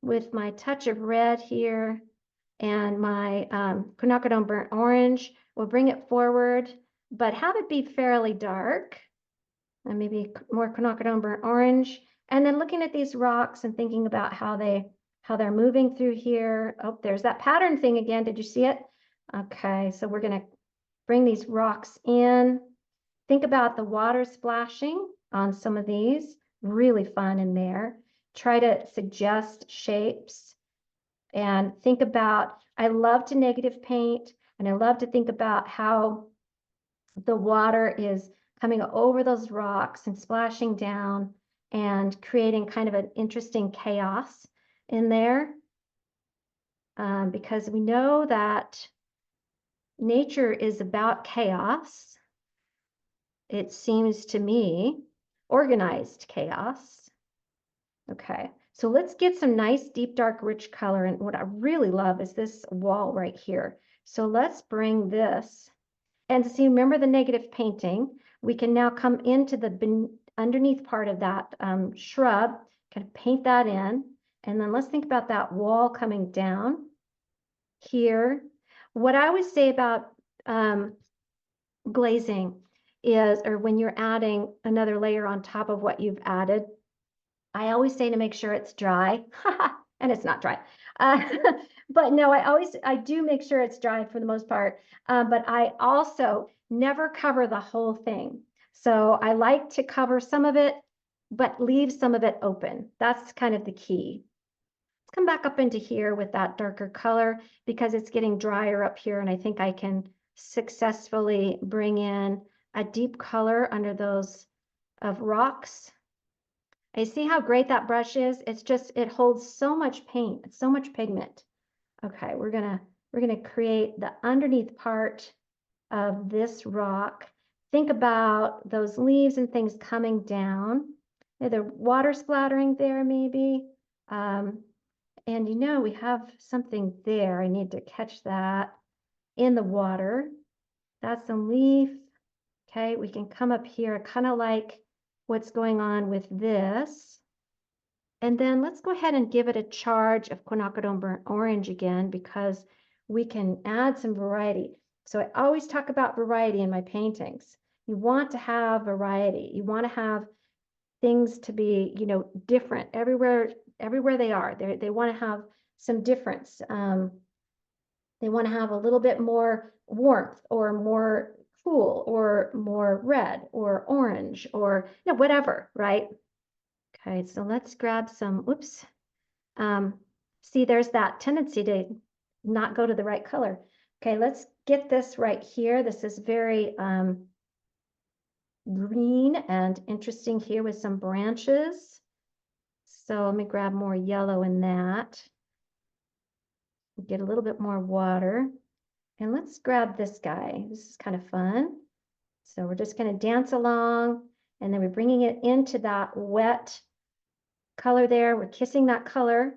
with my touch of red here and my quinacridone burnt orange. We'll bring it forward, but have it be fairly dark. And maybe more quinacridone burnt orange. And then looking at these rocks and thinking about how they're moving through here. Oh, there's that pattern thing again. Did you see it? Okay, so we're going to bring these rocks in. Think about the water splashing on some of these. Really fun in there. Try to suggest shapes and think about, I love to negative paint, and I love to think about how the water is coming over those rocks and splashing down and creating kind of an interesting chaos in there. Because we know that nature is about chaos. It seems to me, organized chaos. Okay, so let's get some nice, deep, dark, rich color. And what I really love is this wall right here. So let's bring this. And see, remember the negative painting, we can now come into the underneath part of that shrub, kind of paint that in. And then let's think about that wall coming down here. What I always say about glazing is, or when you're adding another layer on top of what you've added, I always say to make sure it's dry. And it's not dry. But no, I do make sure it's dry for the most part. But I also never cover the whole thing. So I like to cover some of it, but leave some of it open. That's kind of the key. Let's come back up into here with that darker color because it's getting drier up here. And I think I can successfully bring in a deep color under those of rocks. I see how great that brush is. It's just, it holds so much paint, it's so much pigment. Okay, we're gonna create the underneath part of this rock. Think about those leaves and things coming down. The water splattering there maybe. And you know, we have something there. I need to catch that in the water. That's some leaf. Okay, we can come up here, kind of like what's going on with this. And then let's go ahead and give it a charge of quinacridone burnt orange again, because we can add some variety. So I always talk about variety in my paintings. You want to have variety. You want to have things to be, you know, different everywhere they are. They want to have some difference. They want to have a little bit more warmth or more cool or more red or orange or, you know, whatever, right? Okay, so let's grab some, oops. See, there's that tendency to not go to the right color. Okay, let's get this right here. This is very green and interesting here with some branches. So let me grab more yellow in that. Get a little bit more water. And let's grab this guy. This is kind of fun. So we're just going to dance along, and then we're bringing it into that wet color there. We're kissing that color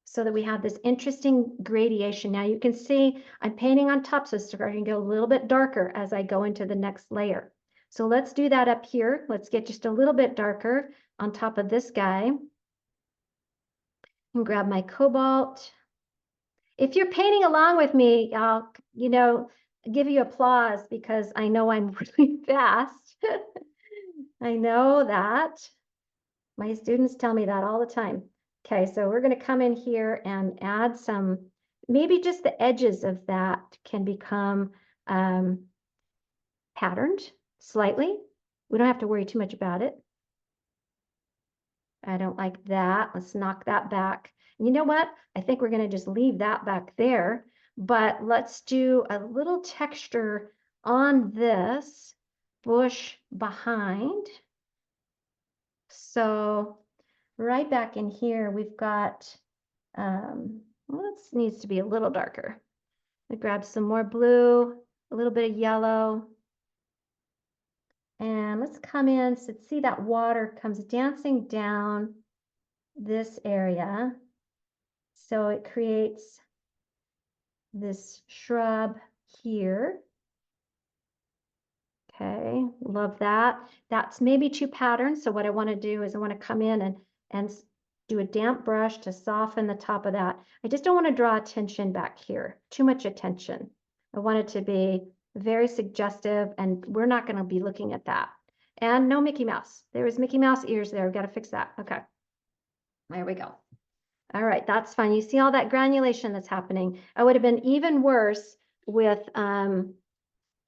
so that we have this interesting gradation. Now you can see I'm painting on top, so it's starting to get a little bit darker as I go into the next layer. So let's do that up here. Let's get just a little bit darker on top of this guy. And grab my cobalt. If you're painting along with me, I'll, you know, give you applause because I know I'm really fast. I know that. My students tell me that all the time. Okay, so we're going to come in here and add some, maybe just the edges of that can become patterned slightly. We don't have to worry too much about it. I don't like that. Let's knock that back. And you know what? I think we're going to just leave that back there, but let's do a little texture on this bush behind. So right back in here, we've got, this needs to be a little darker. I grab some more blue, a little bit of yellow. And let's come in, so see that water comes dancing down this area. So it creates this shrub here. Okay, love that. That's maybe too patterned. So what I want to do is I want to come in and do a damp brush to soften the top of that. I just don't want to draw attention back here, too much attention. I want it to be very suggestive, and we're not going to be looking at that. And no Mickey Mouse. There was Mickey Mouse ears there. We've got to fix that. Okay. There we go. All right, that's fine. You see all that granulation that's happening. I would have been even worse with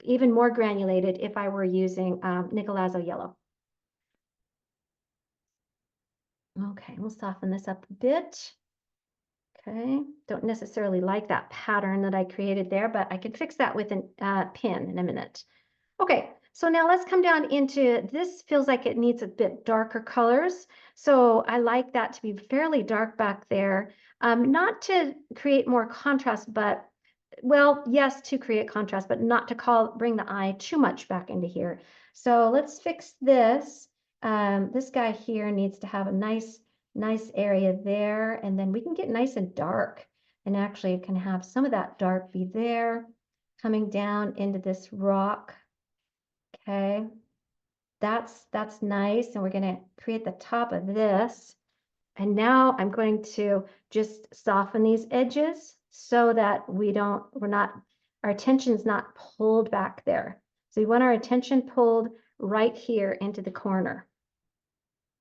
even more granulated if I were using Nicolazzo yellow. Okay, we'll soften this up a bit. Okay, don't necessarily like that pattern that I created there, but I can fix that with a pin in a minute. Okay, so now let's come down into, this feels like it needs a bit darker colors. So I like that to be fairly dark back there. Not to create more contrast, but well, yes, to create contrast, but not to bring the eye too much back into here. So let's fix this. This guy here needs to have a nice area there, and then we can get nice and dark. And actually it can have some of that dark be there, coming down into this rock. Okay, that's nice. And we're going to create the top of this. And now I'm going to just soften these edges so that our attention's not pulled back there. So we want our attention pulled right here into the corner.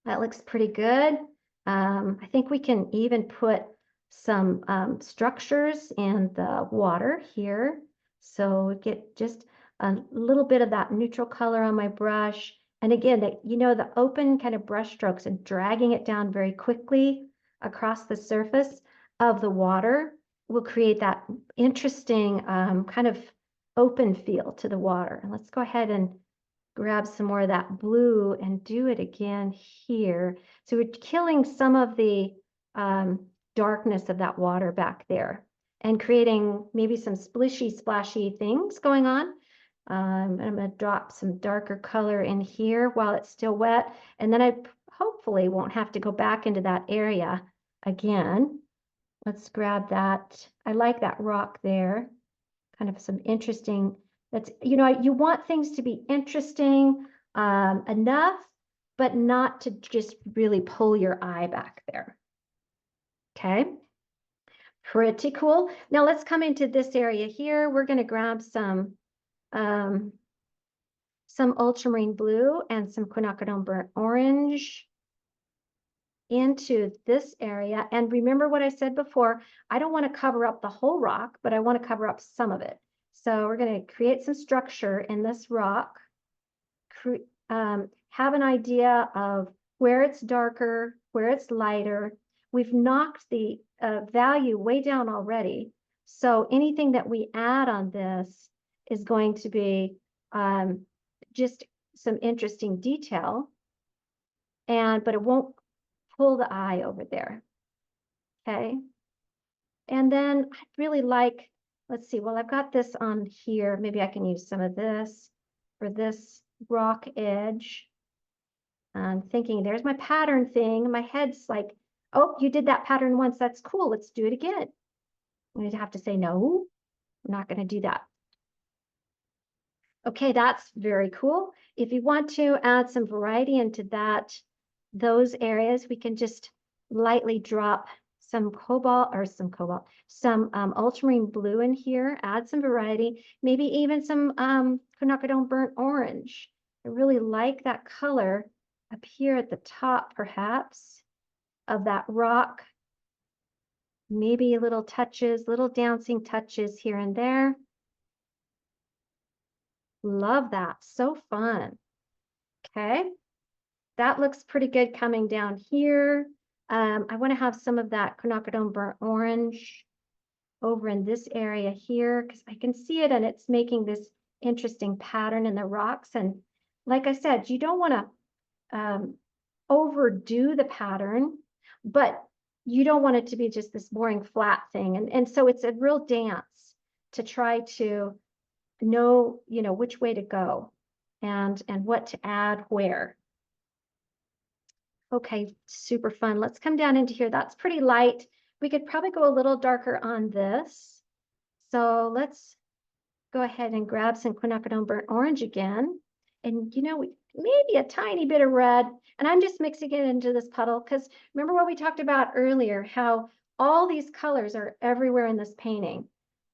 That looks pretty good. I think we can even put some structures in the water here. So get just a little bit of that neutral color on my brush. And again, the open kind of brush strokes and dragging it down very quickly across the surface of the water will create that interesting kind of open feel to the water. And let's go ahead and grab some more of that blue and do it again here. So we're killing some of the darkness of that water back there and creating maybe some splashy things going on. I'm going to drop some darker color in here while it's still wet. And then I hopefully won't have to go back into that area again. Let's grab that. I like that rock there. Kind of some interesting, you want things to be interesting enough, but not to just really pull your eye back there. Okay. Pretty cool. Now let's come into this area here. We're going to grab some ultramarine blue and some quinacridone burnt orange into this area. And remember what I said before, I don't want to cover up the whole rock, but I want to cover up some of it. So we're going to create some structure in this rock, have an idea of where it's darker, where it's lighter. We've knocked the value way down already. So anything that we add on this is going to be just some interesting detail, but it won't pull the eye over there. Okay. And then I really like, let's see, well, I've got this on here. Maybe I can use some of this for this rock edge. I'm thinking there's my pattern thing. My head's like, oh, you did that pattern once. That's cool. Let's do it again. I'm going to have to say, no, I'm not going to do that. Okay, that's very cool. If you want to add some variety into those areas, we can just lightly drop some ultramarine blue in here, add some variety, maybe even some quinacridone burnt orange. I really like that color up here at the top, perhaps, of that rock. Maybe little dancing touches here and there. Love that, so fun. Okay, that looks pretty good coming down here. I want to have some of that quinacridone burnt orange over in this area here because I can see it and it's making this interesting pattern in the rocks. And like I said, you don't want to overdo the pattern, but you don't want it to be just this boring flat thing. And so it's a real dance to try to know, which way to go and what to add where. Okay, super fun. Let's come down into here. That's pretty light. we could probably go a little darker on this. So let's go ahead and grab some quinacridone burnt orange again. And you know, maybe a tiny bit of red. And I'm just mixing it into this puddle because remember what we talked about earlier, how all these colors are everywhere in this painting.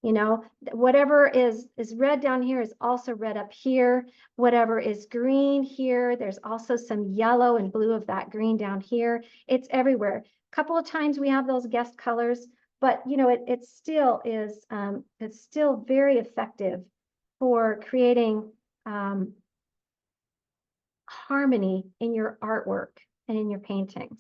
You know, whatever is red down here is also red up here. Whatever is green here, there's also some yellow and blue of that green down here. It's everywhere. A couple of times we have those guest colors, but you know, it still is, it's still very effective for creating harmony in your artwork and in your paintings.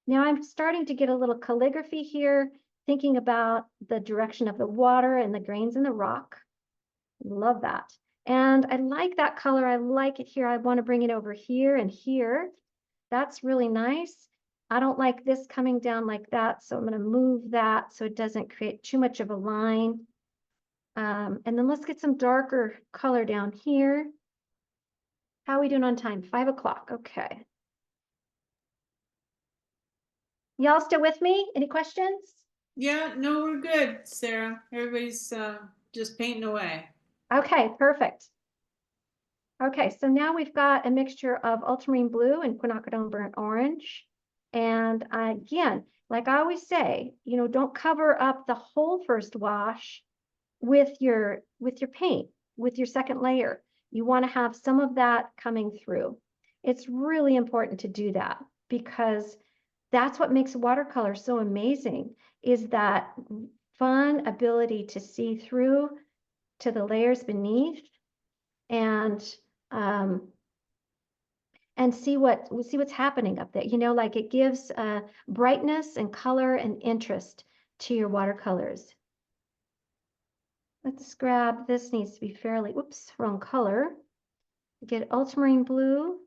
Now I'm starting to get a little calligraphy here, thinking about the direction of the water and the grains in the rock. Love that. And I like that color. I like it here. I want to bring it over here and here. That's really nice. I don't like this coming down like that, so I'm going to move that so it doesn't create too much of a line. And then let's get some darker color down here. How are we doing on time? 5 o'clock. Okay. Y'all still with me? Any questions? Yeah, no, we're good, Sarah. Everybody's just painting away. Okay, perfect. Okay, so now we've got a mixture of ultramarine blue and quinacridone burnt orange. And again, like I always say, you know, don't cover up the whole first wash with your paint, with your second layer. You want to have some of that coming through. It's really important to do that because that's what makes watercolor so amazing, is that fun ability to see through to the layers beneath and see what's happening up there. You know, like it gives brightness and color and interest to your watercolors. Let's grab, this needs to be fairly, whoops, wrong color. Get ultramarine blue,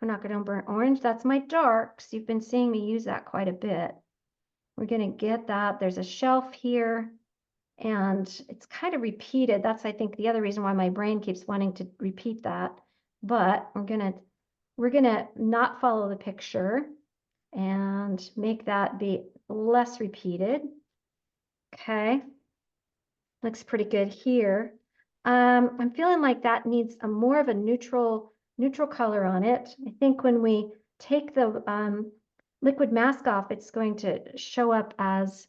quinacridone burnt orange. That's my darks. You've been seeing me use that quite a bit. We're going to get that. There's a shelf here, and it's kind of repeated. That's, I think, the other reason why my brain keeps wanting to repeat that. But we're gonna not follow the picture and make that be less repeated. Okay, looks pretty good here. I'm feeling like that needs a more of a neutral color on it. I think when we take the liquid mask off, it's going to show up as,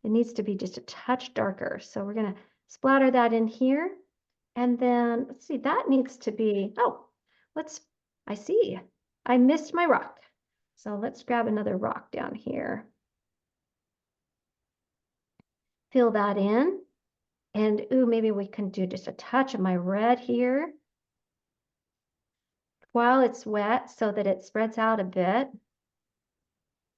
it needs to be just a touch darker. So we're gonna splatter that in here. And then let's see, that needs to be, oh, I see, I missed my rock. So let's grab another rock down here. Fill that in. And ooh, maybe we can do just a touch of my red here while it's wet so that it spreads out a bit.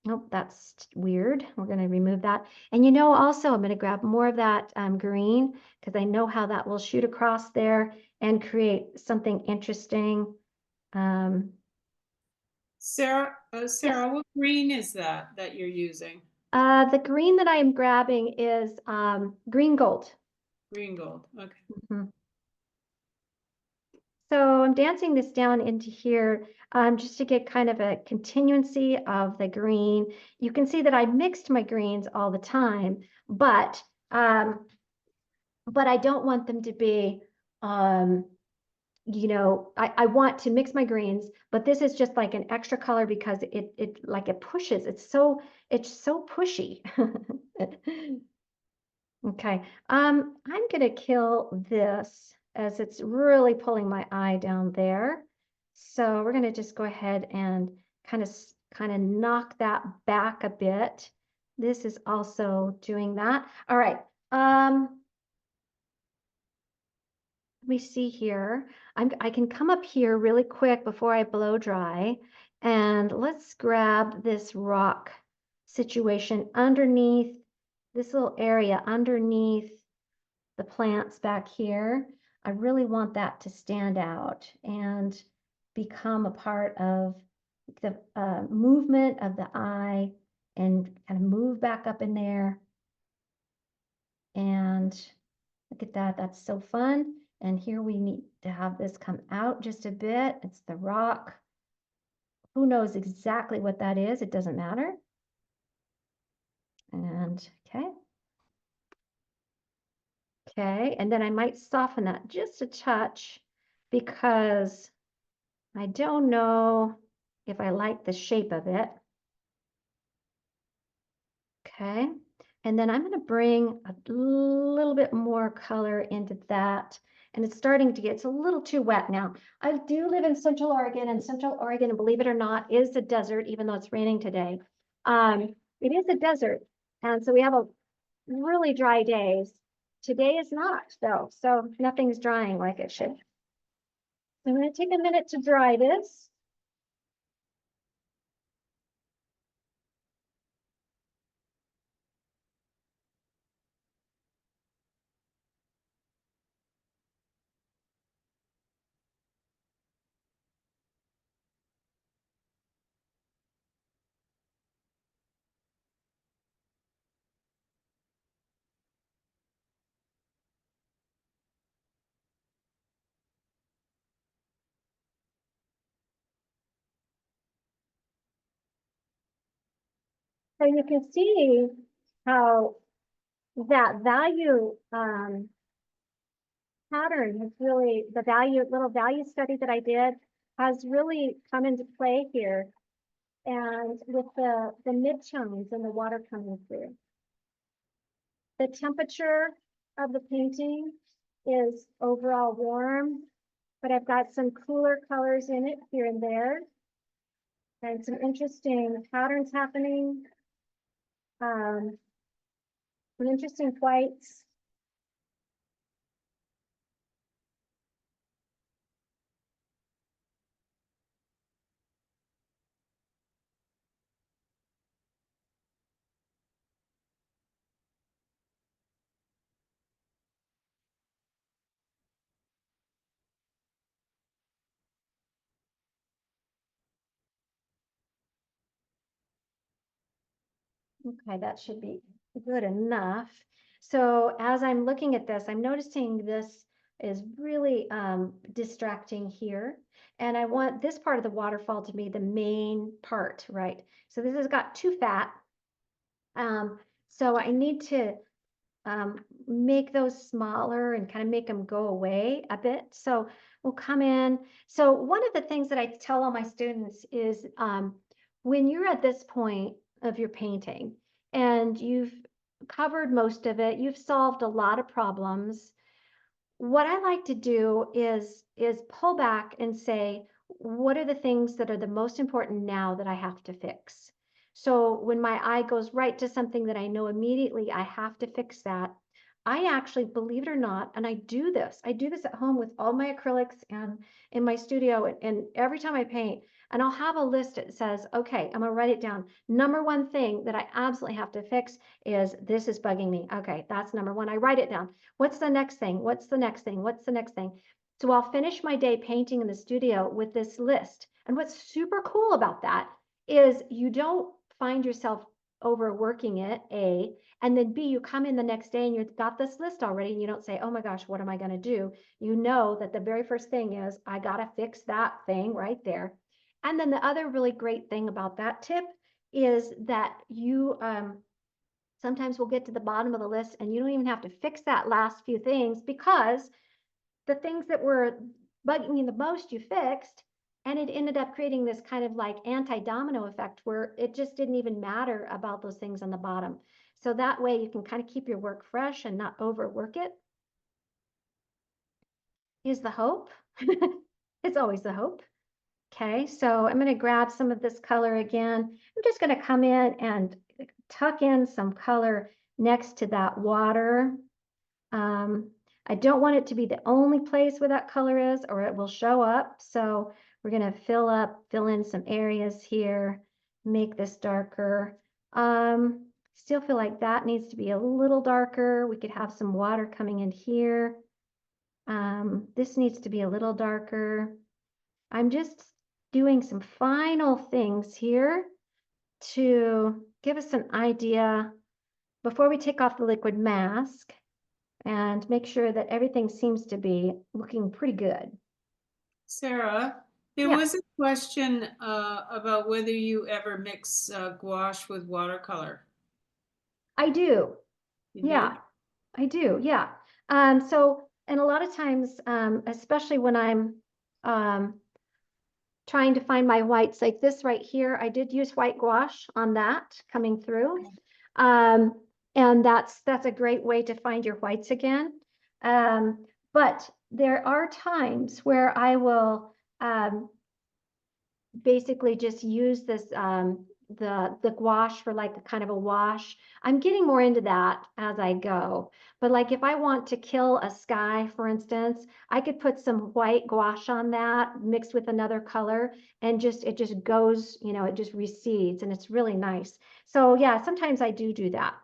Nope, that's weird. We're going to remove that. And you know, also I'm going to grab more of that green because I know how that will shoot across there and create something interesting. Sarah, Yes. what green is that you're using? The green that I am grabbing is green gold. Green gold. Okay. Mm-hmm. So I'm dancing this down into here just to get kind of a continuancy of the green. You can see that I mixed my greens all the time, but I don't want them to be, you know, I want to mix my greens, but this is just like an extra color because it pushes. It's so pushy. Okay, I'm gonna kill this as it's really pulling my eye down there. So we're gonna just go ahead and kind of knock that back a bit. This is also doing that. All right. Let me see here. I can come up here really quick before I blow dry, and let's grab this rock situation underneath this little area underneath the plants back here. I really want that to stand out and become a part of the movement of the eye and kind of move back up in there. And look at that, that's so fun. And here we need to have this come out just a bit. It's the rock. Who knows exactly what that is? It doesn't matter. And okay. Okay, and then I might soften that just a touch because I don't know if I like the shape of it. Okay, and then I'm going to bring a little bit more color into that. And it's starting to get, it's a little too wet now. I do live in Central Oregon, and Central Oregon, believe it or not, is a desert, even though it's raining today. It is a desert. And so we have a really dry days. Today is not, though, so nothing's drying like it should. I'm going to take a minute to dry this. So you can see how that value pattern has really, the little value study that I did has really come into play here. And with the mid-tones and the water coming through. The temperature of the painting is overall warm, but I've got some cooler colors in it here and there. And some interesting patterns happening. Some interesting whites. Okay, that should be good enough. So as I'm looking at this, I'm noticing this is really distracting here. And I want this part of the waterfall to be the main part, right? So this has got too fat. So I need to make those smaller and kind of make them go away a bit. So we'll come in. So one of the things that I tell all my students is when you're at this point of your painting and you've covered most of it, you've solved a lot of problems. What I like to do is pull back and say, what are the things that are the most important now that I have to fix? So when my eye goes right to something that I know immediately I have to fix that, I actually, believe it or not, and I do this at home with all my acrylics and in my studio and every time I paint, and I'll have a list that says, okay, I'm gonna write it down. Number one thing that I absolutely have to fix is this is bugging me. Okay, that's number one. I write it down. What's the next thing? What's the next thing? What's the next thing? So I'll finish my day painting in the studio with this list. And what's super cool about that is you don't find yourself overworking it, A, and then B, you come in the next day and you've got this list already and you don't say, oh my gosh, what am I going to do? You know that the very first thing is I got to fix that thing right there. And then the other really great thing about that tip is that you sometimes we'll get to the bottom of the list and you don't even have to fix that last few things because the things that were bugging you the most you fixed, and it ended up creating this kind of like anti-domino effect where it just didn't even matter about those things on the bottom. So that way you can kind of keep your work fresh and not overwork it. Is the hope. It's always the hope. Okay, so I'm going to grab some of this color again. I'm just going to come in and tuck in some color next to that water. I don't want it to be the only place where that color is or it will show up. So we're going to fill in some areas here, make this darker. Still feel like that needs to be a little darker. We could have some water coming in here. This needs to be a little darker. I'm just doing some final things here to give us an idea before we take off the liquid mask and make sure that everything seems to be looking pretty good. Sarah, there Yeah. was a question about whether you ever mix gouache with watercolor. I do. You Yeah, I do. Yeah. So, and a lot of times, especially when I'm trying to find my whites like this right here, I did use white gouache on that coming through. And that's a great way to find your whites again. But there are times where I will basically just use this the gouache for like a kind of a wash. I'm getting more into that as I go. But like if I want to kill a sky, for instance, I could put some white gouache on that mixed with another color, and it just goes, you know, it just recedes, and it's really nice. So yeah, sometimes I do that.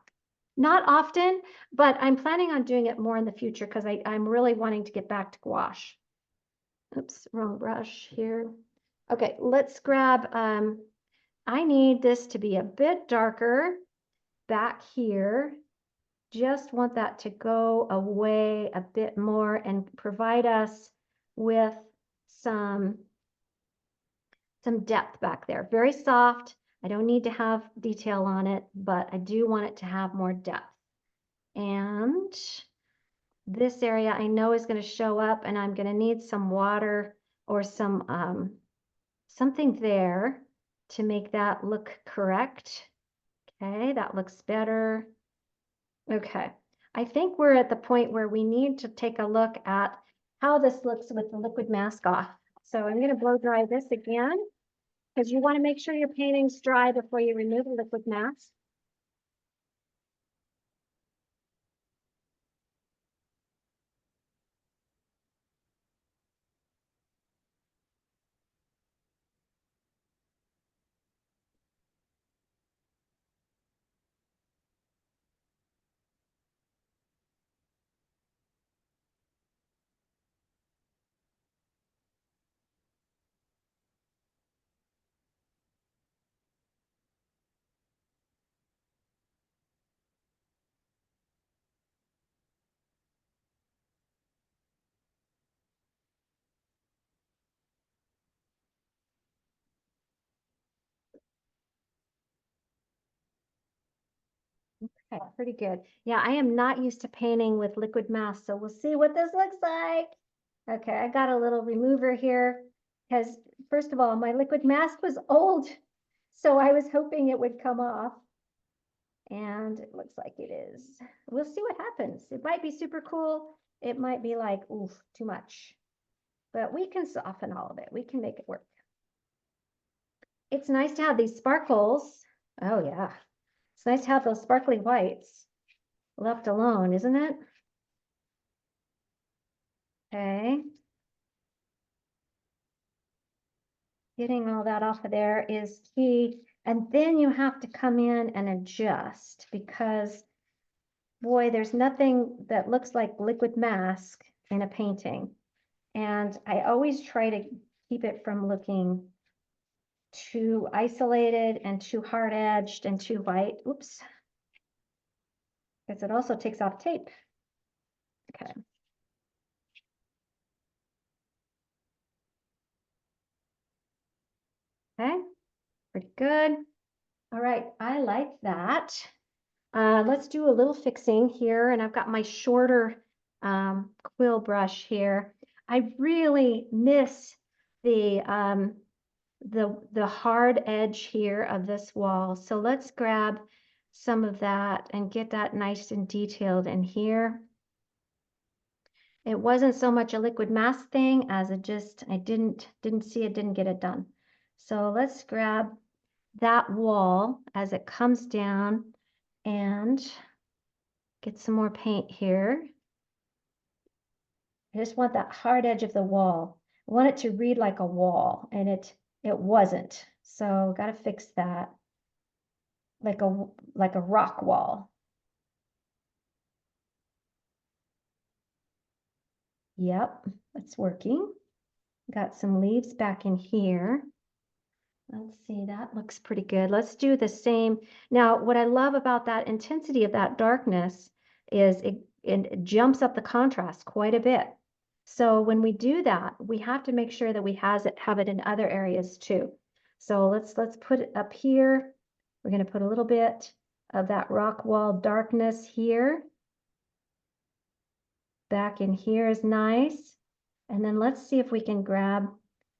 Not often, but I'm planning on doing it more in the future because I'm really wanting to get back to gouache. Oops, wrong brush here. Okay, let's grab, I need this to be a bit darker back here. Just want that to go away a bit more and provide us with some depth back there. Very soft. I don't need to have detail on it, but I do want it to have more depth. And this area I know is going to show up, and I'm going to need some water or some something there to make that look correct. Okay, that looks better. Okay, I think we're at the point where we need to take a look at how this looks with the liquid mask off. So I'm going to blow dry this again, because you want to make sure your painting's dry before you remove the liquid mask. Okay, pretty good. Yeah, I am not used to painting with liquid mask, so we'll see what this looks like. Okay, I got a little remover here because, first of all, my liquid mask was old, so I was hoping it would come off. And it looks like it is. We'll see what happens. It might be super cool. It might be like, oof, too much. But we can soften all of it. We can make it work. It's nice to have these sparkles. Oh, yeah. It's nice to have those sparkly whites left alone, isn't it? Okay. Getting all that off of there is key. And then you have to come in and adjust, because boy, there's nothing that looks like liquid mask in a painting. And I always try to keep it from looking too isolated and too hard edged and too white. Oops. Because it also takes off tape. Okay. Okay, pretty good. All right, I like that. Let's do a little fixing here, and I've got my shorter quill brush here. I really miss the hard edge here of this wall. So let's grab some of that and get that nice and detailed in here. It wasn't so much a liquid mask thing as it just, I didn't see it, didn't get it done. So let's grab that wall as it comes down and get some more paint here. I just want that hard edge of the wall. I want it to read like a wall, and it wasn't. So got to fix that. Like a rock wall. Yep, it's working. Got some leaves back in here. Let's see, that looks pretty good. Let's do the same. Now, what I love about that intensity of that darkness is it jumps up the contrast quite a bit. So when we do that, we have to make sure that we have it in other areas too. So let's put it up here. We're going to put a little bit of that rock wall darkness here. Back in here is nice. And then let's see if we can grab,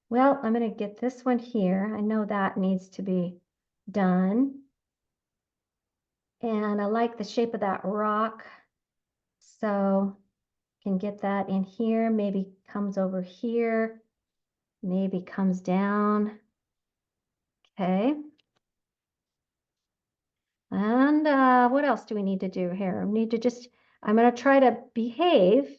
well, I'm going to get this one here. I know that needs to be done. And I like the shape of that rock. So can get that in here, maybe comes over here, maybe comes down. Okay. And what else do we need to do here? We need to just, I'm going to try to behave.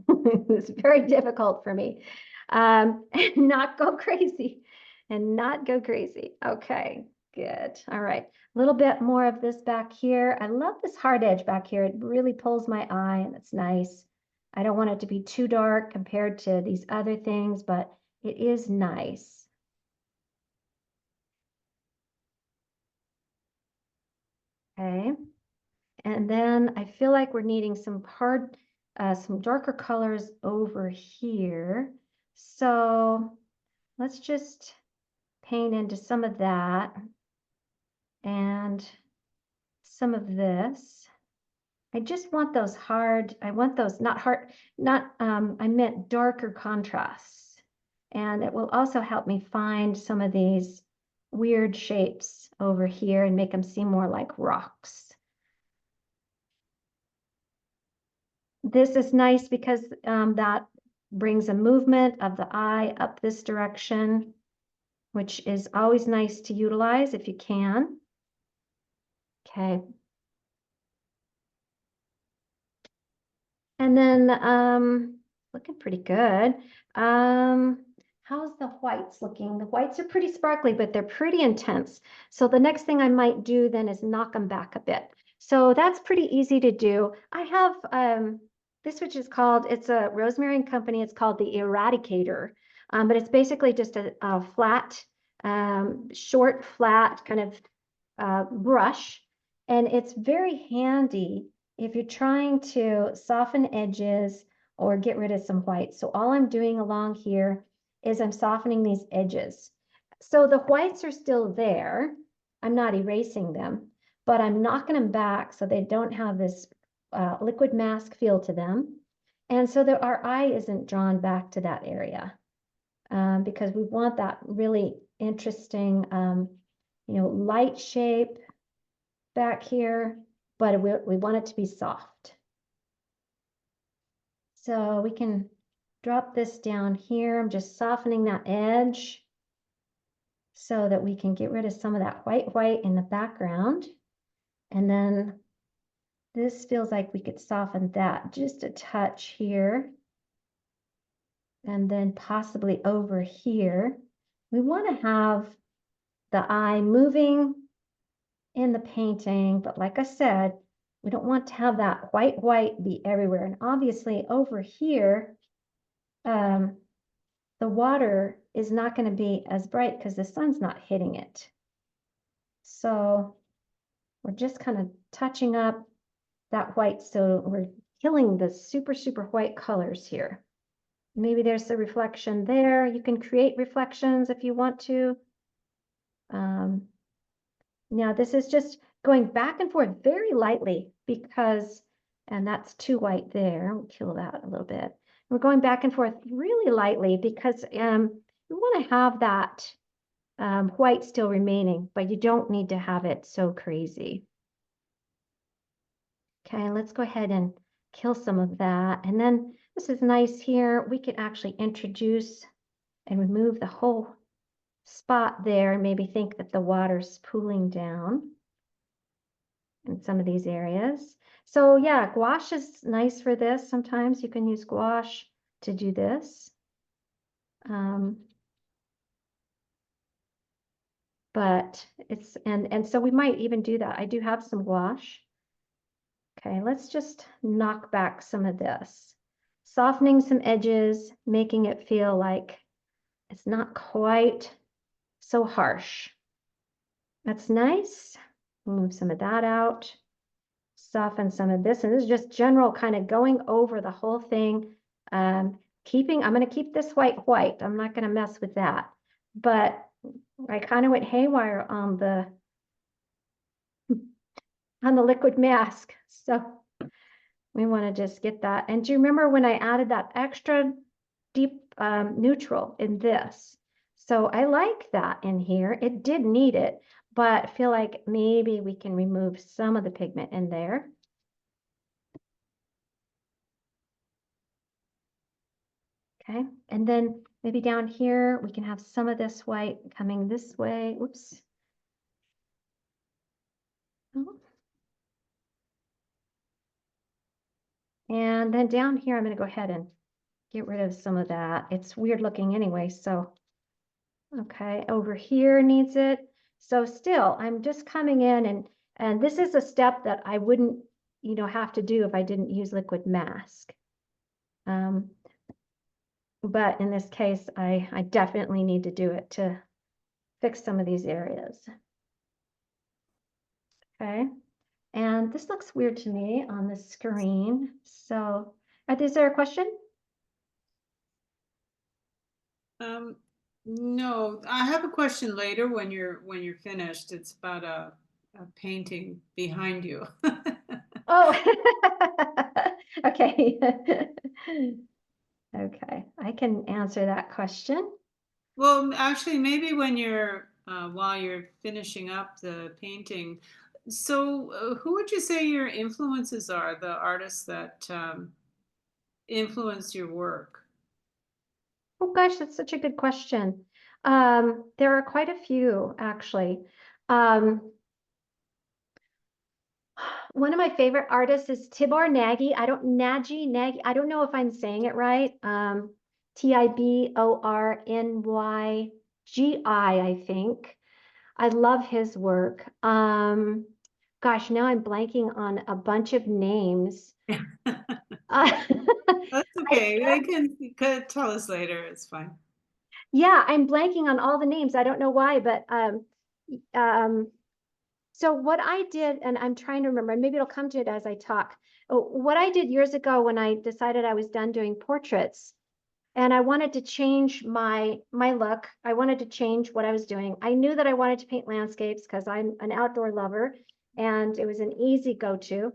It's very difficult for me. And not go crazy. And not go crazy. Okay, good. All right. A little bit more of this back here. I love this hard edge back here. It really pulls my eye and it's nice. I don't want it to be too dark compared to these other things, but it is nice. Okay. And then I feel like we're needing some some darker colors over here. So let's just paint into some of that and some of this. I just want those I want those I meant darker contrasts. And it will also help me find some of these weird shapes over here and make them seem more like rocks. This is nice because that brings a movement of the eye up this direction, which is always nice to utilize if you can. Okay. And then looking pretty good. How's the whites looking? The whites are pretty sparkly, but they're pretty intense. So the next thing I might do then is knock them back a bit. So that's pretty easy to do. I have this, which is called, it's a Rosemary and Company. It's called the Eradicator, but it's basically just a flat, short, flat kind of brush. And it's very handy if you're trying to soften edges or get rid of some whites. So all I'm doing along here is I'm softening these edges. So the whites are still there. I'm not erasing them, but I'm knocking them back so they don't have this liquid mask feel to them. And so that our eye isn't drawn back to that area because we want that really interesting, light shape back here, but we want it to be soft. So we can drop this down here. I'm just softening that edge so that we can get rid of some of that white in the background. And then this feels like we could soften that just a touch here. And then possibly over here. We want to have the eye moving in the painting, but like I said, we don't want to have that white be everywhere. And obviously over here, the water is not going to be as bright because the sun's not hitting it. So we're just kind of touching up that white. So we're killing the super white colors here. Maybe there's a reflection there. You can create reflections if you want to. Now this is just going back and forth very lightly because, and that's too white there. We'll kill that a little bit. We're going back and forth really lightly because we want to have that white still remaining, but you don't need to have it so crazy. Okay, let's go ahead and kill some of that. And then this is nice here. We can actually introduce and remove the whole spot there and maybe think that the water's pooling down in some of these areas. So yeah, gouache is nice for this. Sometimes you can use gouache to do this. But it's, and so we might even do that. I do have some gouache. Okay, let's just knock back some of this. Softening some edges, making it feel like it's not quite so harsh. That's nice. Move some of that out. Soften some of this. And this is just general kind of going over the whole thing. I'm going to keep this white. I'm not going to mess with that. But I kind of went haywire on the on the liquid mask. So we want to just get that. And do you remember when I added that extra deep neutral in this? So I like that in here. It did need it, but I feel like maybe we can remove some of the pigment in there. Okay, and then maybe down here, we can have some of this white coming this way. Whoops. Oh. And then down here, I'm going to go ahead and get rid of some of that. It's weird looking anyway, so. Okay, over here needs it. So still, I'm just coming in and this is a step that I wouldn't, you know, have to do if I didn't use liquid mask. But in this case, I definitely need to do it to fix some of these areas. Okay, and this looks weird to me on the screen. So, is there a question? No, I have a question later when you're finished. It's about a painting behind you. Oh, okay. Okay, I can answer that question. Well, actually, maybe when you're while you're finishing up the painting. So, who would you say your influences are? The artists that influenced your work? Oh gosh, that's such a good question. There are quite a few actually. One of my favorite artists is Tibor Nagy. I don't know if I'm saying it right. Tibornygi, I think. I love his work. Gosh, now I'm blanking on a bunch of names. That's okay. They can tell us later. It's fine. Yeah, I'm blanking on all the names. I don't know why, but so what I did, and I'm trying to remember, and maybe it'll come to it as I talk. What I did years ago when I decided I was done doing portraits, and I wanted to change my look. I wanted to change what I was doing. I knew that I wanted to paint landscapes because I'm an outdoor lover, and it was an easy go-to.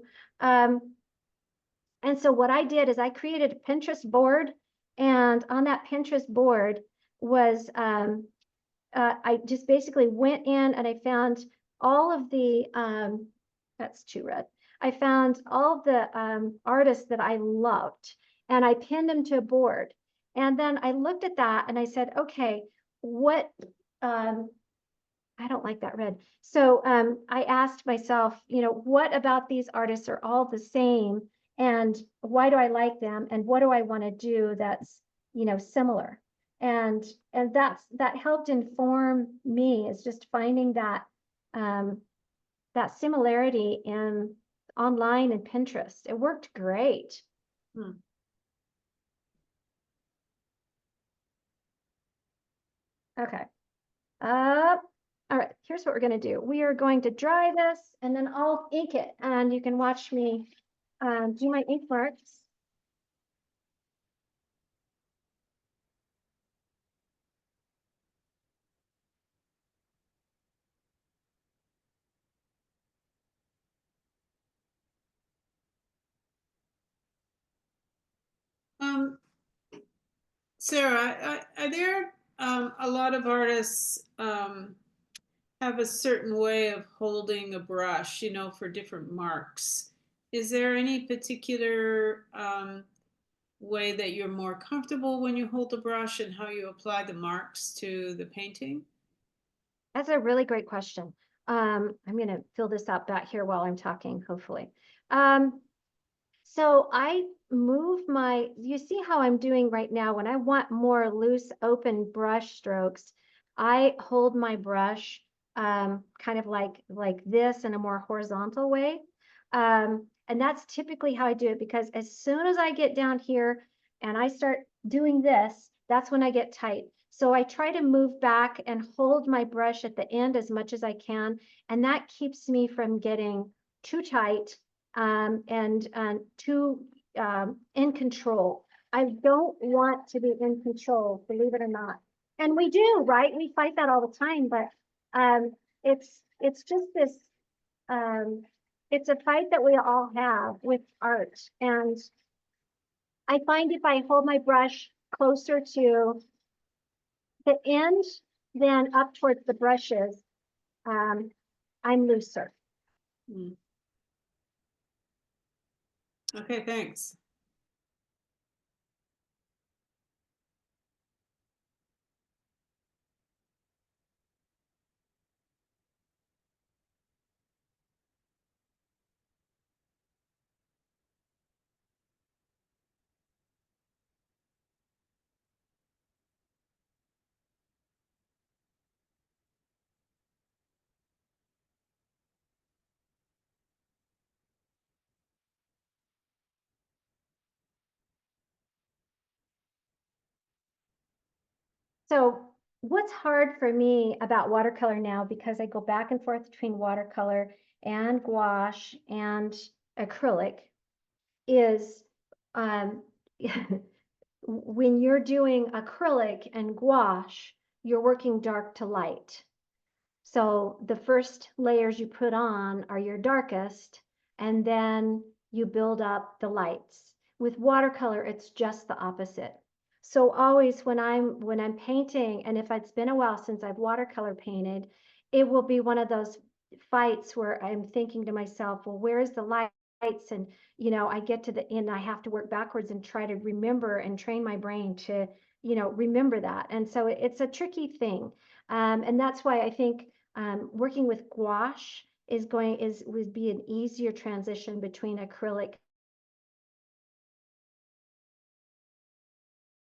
And so what I did is I created a Pinterest board, and on that Pinterest board was I just basically went in and I found all of the that's too red. I found all of the artists that I loved, and I pinned them to a board. And then I looked at that and I said, okay, what I don't like that red. So I asked myself, you know, what about these artists are all the same, and why do I like them, and what do I want to do that's, you know, similar? And that helped inform me, is just finding that that similarity in online and Pinterest. It worked great. Okay. All right, here's what we're going to do. We are going to dry this, and then I'll ink it, and you can watch me do my ink marks. Sarah, are there a lot of artists have a certain way of holding a brush, you know, for different marks? Is there any particular way that you're more comfortable when you hold the brush and how you apply the marks to the painting? That's a really great question. I'm going to fill this out back here while I'm talking, hopefully. So I move you see how I'm doing right now, when I want more loose, open brush strokes, I hold my brush kind of like this in a more horizontal way. And that's typically how I do it, because as soon as I get down here and I start doing this, that's when I get tight. So I try to move back and hold my brush at the end as much as I can. And that keeps me from getting too tight and too in control. I don't want to be in control, believe it or not. And we do, right? We fight that all the time, but it's just this it's a fight that we all have with art. And I find if I hold my brush closer to the end than up towards the brushes, I'm looser. Okay, thanks. So what's hard for me about watercolor now, because I go back and forth between watercolor and gouache and acrylic, is when you're doing acrylic and gouache, you're working dark to light. So the first layers you put on are your darkest, and then you build up the lights. With watercolor, it's just the opposite. So always when I'm painting, and if it's been a while since I've watercolor painted, it will be one of those fights where I'm thinking to myself, well, where's the lights? And I get to the end, I have to work backwards and try to remember and train my brain to remember that. And so it's a tricky thing. And that's why I think working with gouache would be an easier transition between acrylic,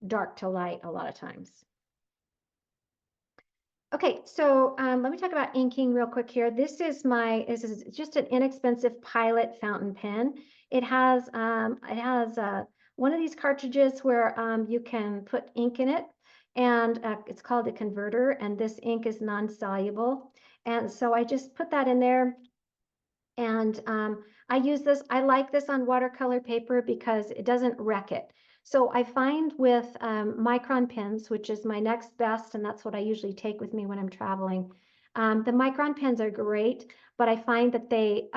dark to light a lot of times. Okay, so let me talk about inking real quick here. This is just an inexpensive Pilot fountain pen. It has one of these cartridges where you can put ink in it, and it's called a converter, and this ink is non-soluble. And so I just put that in there, and I use this. I like this on watercolor paper because it doesn't wreck it. So I find with micron pens, which is my next best, and that's what I usually take with me when I'm traveling. The micron pens are great, but I find that they,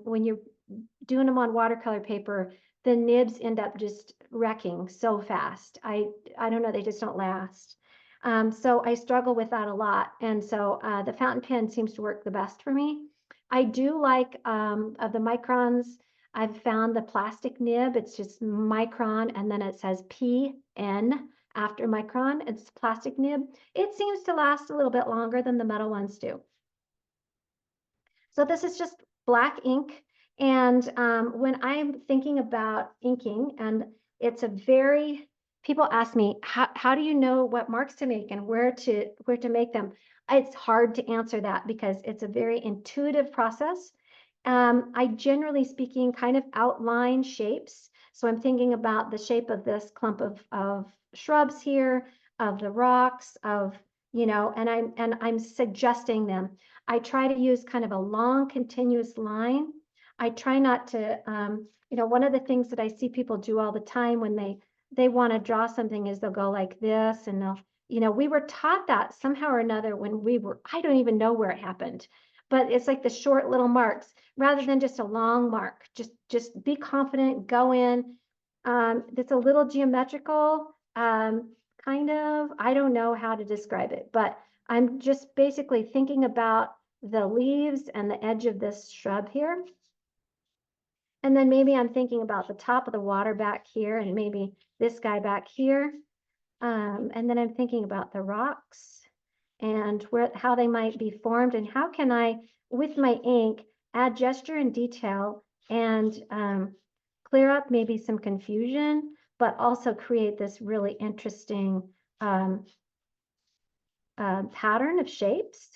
when you're doing them on watercolor paper, the nibs end up just wrecking so fast. I don't know, they just don't last. So I struggle with that a lot. And so the fountain pen seems to work the best for me. I do like of the microns, I've found the plastic nib. It's just micron, and then it says PN after micron. It's plastic nib. It seems to last a little bit longer than the metal ones do. So this is just black ink. And when I'm thinking about inking, and it's a very, people ask me, how do you know what marks to make and where to make them? It's hard to answer that because it's a very intuitive process. I generally speaking kind of outline shapes. So I'm thinking about the shape of this clump of shrubs here, of the rocks, of, and I'm suggesting them. I try to use kind of a long continuous line. I try not to, one of the things that I see people do all the time when they want to draw something is they'll go like this, and they'll, we were taught that somehow or another when I don't even know where it happened, but it's like the short little marks rather than just a long mark. Just be confident, go in. It's a little geometrical, kind of, I don't know how to describe it, but I'm just basically thinking about the leaves and the edge of this shrub here. And then maybe I'm thinking about the top of the water back here, and maybe this guy back here. And then I'm thinking about the rocks and how they might be formed, and how can I, with my ink, add gesture and detail and clear up maybe some confusion, but also create this really interesting pattern of shapes.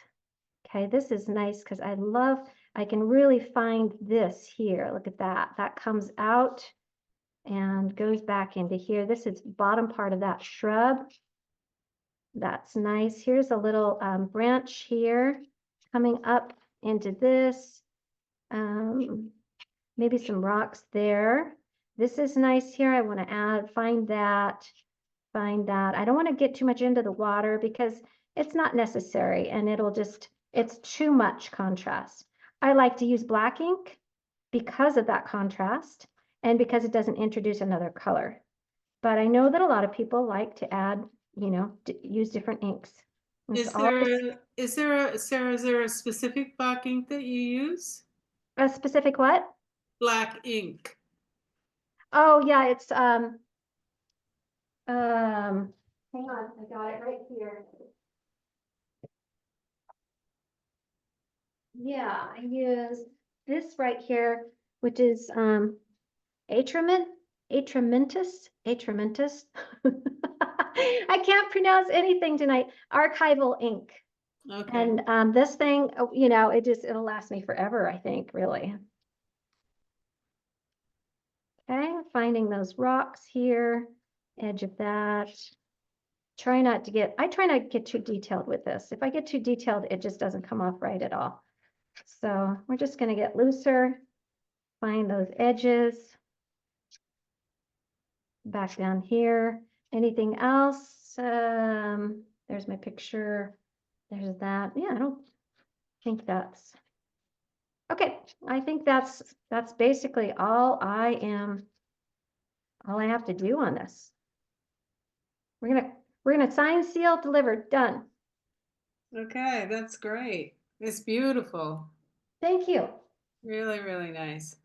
Okay, this is nice because I can really find this here. Look at that. That comes out and goes back into here. This is bottom part of that shrub. That's nice. Here's a little branch here coming up into this. Maybe some rocks there. This is nice here. I want to find that. I don't want to get too much into the water because it's not necessary, and it's too much contrast. I like to use black ink because of that contrast and because it doesn't introduce another color. But I know that a lot of people like to add, you know, use different inks. Is there a specific black ink that you use? A specific what? Black ink. Oh yeah, it's hang on, I got it right here. Yeah, I use this right here, which is Atramentus. I can't pronounce anything tonight. Archival ink. Okay. And this thing, you know, it'll last me forever, I think, really. Okay, finding those rocks here, edge of that. I try not to get too detailed with this. If I get too detailed, it just doesn't come off right at all. So we're just going to get looser, find those edges. Back down here. Anything else? There's my picture. There's that. Yeah, I don't think that's okay. I think that's basically all I have to do on this. We're gonna sign, seal, deliver, done. Okay, that's great. It's beautiful. Thank you. Really, really nice.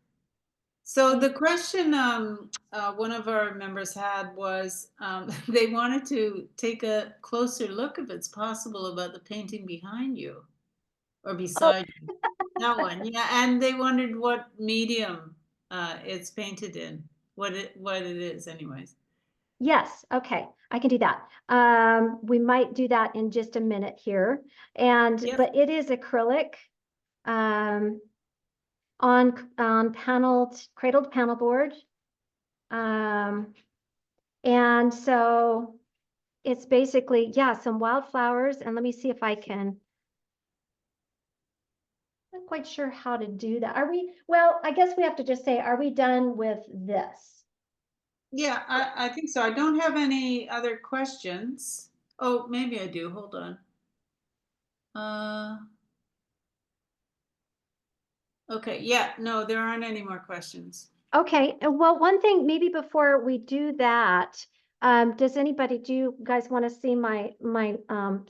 So the question one of our members had was they wanted to take a closer look, if it's possible, about the painting behind you or beside you. That one, yeah. And they wondered what medium it's painted in, what it is, anyways. Yes, okay, I can do that. We might do that in just a minute here. And Yep. but it is acrylic on cradled panel board. And so it's basically, yeah, some wildflowers. And let me see if I can. Not quite sure how to do that. Well, I guess we have to just say, are we done with this? Yeah, I think so. I don't have any other questions. Oh, maybe I do. Hold on. Okay, yeah, no, there aren't any more questions. Okay, well, one thing maybe before we do that, does anybody, do you guys want to see my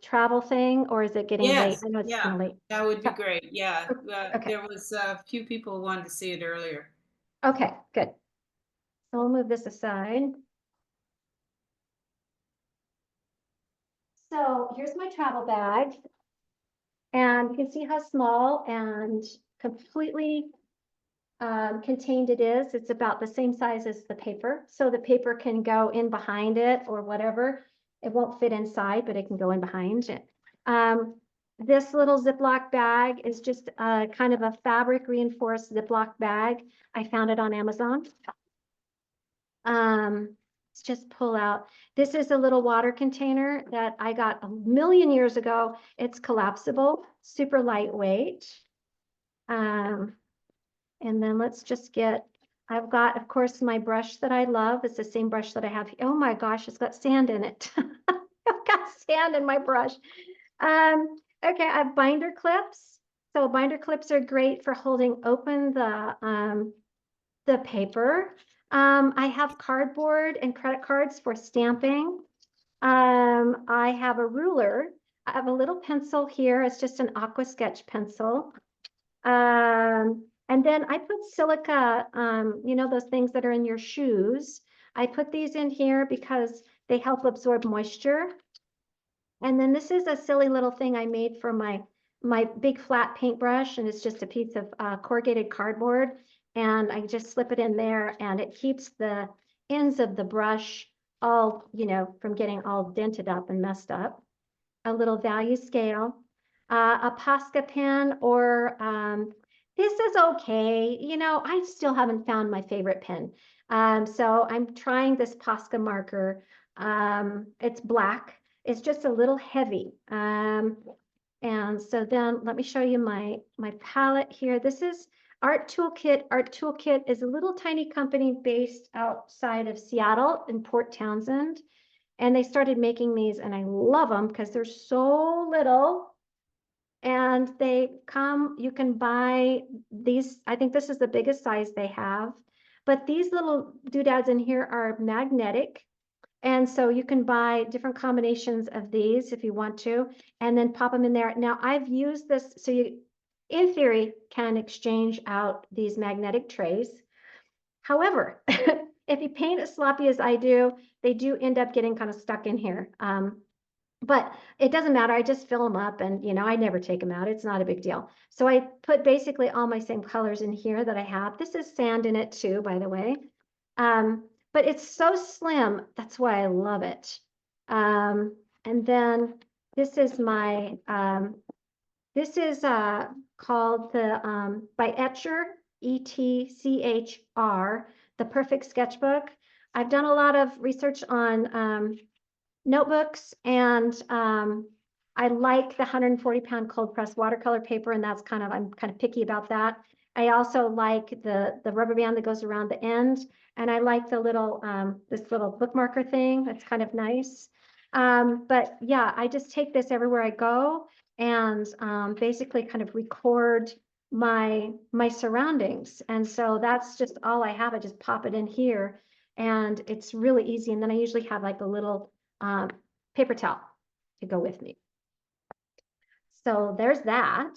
travel thing, or is it getting late? Yes, I know it's yeah, kind of late. that would be great. Yeah, Okay. there was a few people who wanted to see it earlier. Okay, good. So we'll move this aside. So here's my travel bag. And you can see how small and completely contained it is. It's about the same size as the paper. So the paper can go in behind it or whatever. It won't fit inside, but it can go in behind it. This little Ziploc bag is just kind of a fabric reinforced Ziploc bag. I found it on Amazon. Let's just pull out. This is a little water container that I got a million years ago. It's collapsible, super lightweight. And then let's just get, I've got, of course, my brush that I love. It's the same brush that I have. Oh my gosh, it's got sand in it. I've got sand in my brush. Okay, I have binder clips. So binder clips are great for holding open the paper. I have cardboard and credit cards for stamping. I have a ruler. I have a little pencil here. It's just an aqua sketch pencil. And then I put silica, you know, those things that are in your shoes. I put these in here because they help absorb moisture. And then this is a silly little thing I made for my big flat paintbrush, and it's just a piece of corrugated cardboard. And I just slip it in there, and it keeps the ends of the brush all, you know, from getting all dented up and messed up. A little value scale, a Posca pen, or this is okay. You know, I still haven't found my favorite pen. So I'm trying this Posca marker. It's black. It's just a little heavy. And so then let me show you my palette here. This is Art Toolkit. Art Toolkit is a little tiny company based outside of Seattle in Port Townsend. And they started making these, and I love them because they're so little. And they come, you can buy these, I think this is the biggest size they have, but these little doodads in here are magnetic. And so you can buy different combinations of these if you want to, and then pop them in there. Now I've used this, so you, in theory, can exchange out these magnetic trays. However, if you paint as sloppy as I do, they do end up getting kind of stuck in here. But it doesn't matter. I just fill them up and, you know, I never take them out. It's not a big deal. So I put basically all my same colors in here that I have. This is sand in it too, by the way. But it's so slim. That's why I love it. And then this is my, this is called the, by Etcher, ETCHR, the Perfect Sketchbook. I've done a lot of research on notebooks, and I like the 140-pound cold press watercolor paper, and that's kind of, I'm kind of picky about that. I also like the rubber band that goes around the end, and I like the little this little bookmarker thing. That's kind of nice. But yeah, I just take this everywhere I go, and basically kind of record my surroundings. And so that's just all I have. I just pop it in here, and it's really easy. And then I usually have like a little paper towel to go with me. So there's that.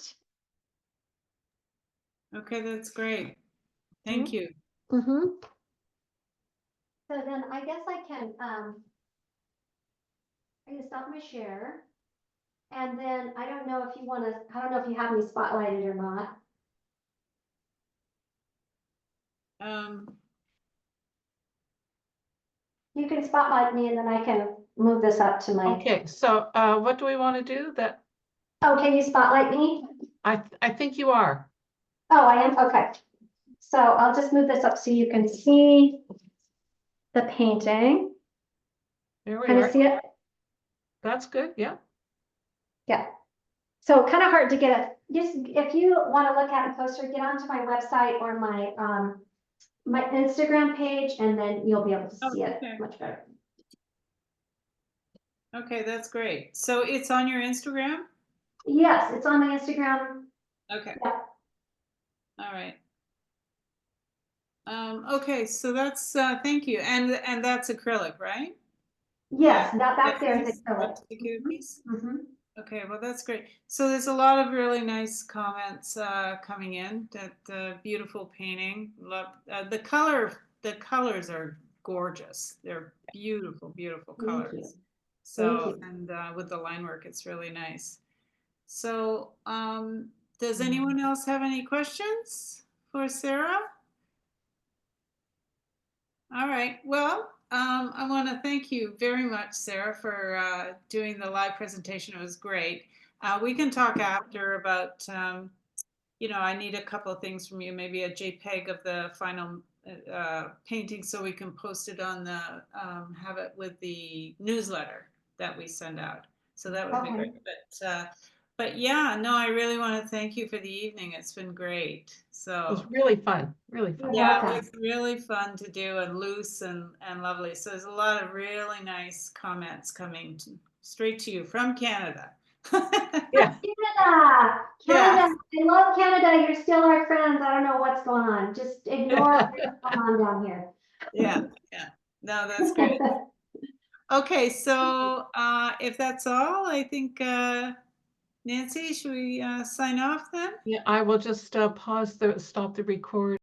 Okay, that's great. Thank you. Mm-hmm. So then I guess I can stop my share. And then I don't know if you want to, I don't know if you have me spotlighted or not. You can spotlight me and then I can move this up to my. Okay, so what do we want to do? That Oh, can you spotlight me? I think you are. Oh, I am? Okay. So I'll just move this up so you can see the painting. There we Can you are. see it? That's good. Yeah. Yeah. So kind of hard to get it. Just if you want to look at it closer, get onto my website or my my Instagram page, and then you'll be able to see it much better. Okay, that's great. So it's on your Instagram? Yes, it's on my Instagram. Okay. Yeah. All right. Okay, so that's thank you. And that's acrylic, right? Yes, that back there is That acrylic. particular piece? Mm-hmm. Okay, well, that's great. So there's a lot of really nice comments coming in. That beautiful painting. Love the color. The colors are gorgeous. They're beautiful, beautiful colors. Thank you. So Thank you. and with the line work, it's really nice. So does anyone else have any questions for Sarah? All right. Well, I want to thank you very much, Sarah, for doing the live presentation. It was great. We can talk after about, you know, I need a couple of things from you, maybe a JPEG of the final painting so we can post it on the, have it with the newsletter that we send out. So that would be great. But yeah, no, I really want to thank you for the evening. It's been great. So It was really fun. Really fun. yeah, it was really fun to do and loose and lovely. So there's a lot of really nice comments coming straight to you from Canada. Yeah. Canada, Yeah. I love Canada. You're still our friends. I don't know what's going on. Just ignore what's going on down here. Yeah, yeah. No, that's great. Okay, so if that's all, I think Nancy, should we sign off then? Yeah, I will just stop the record.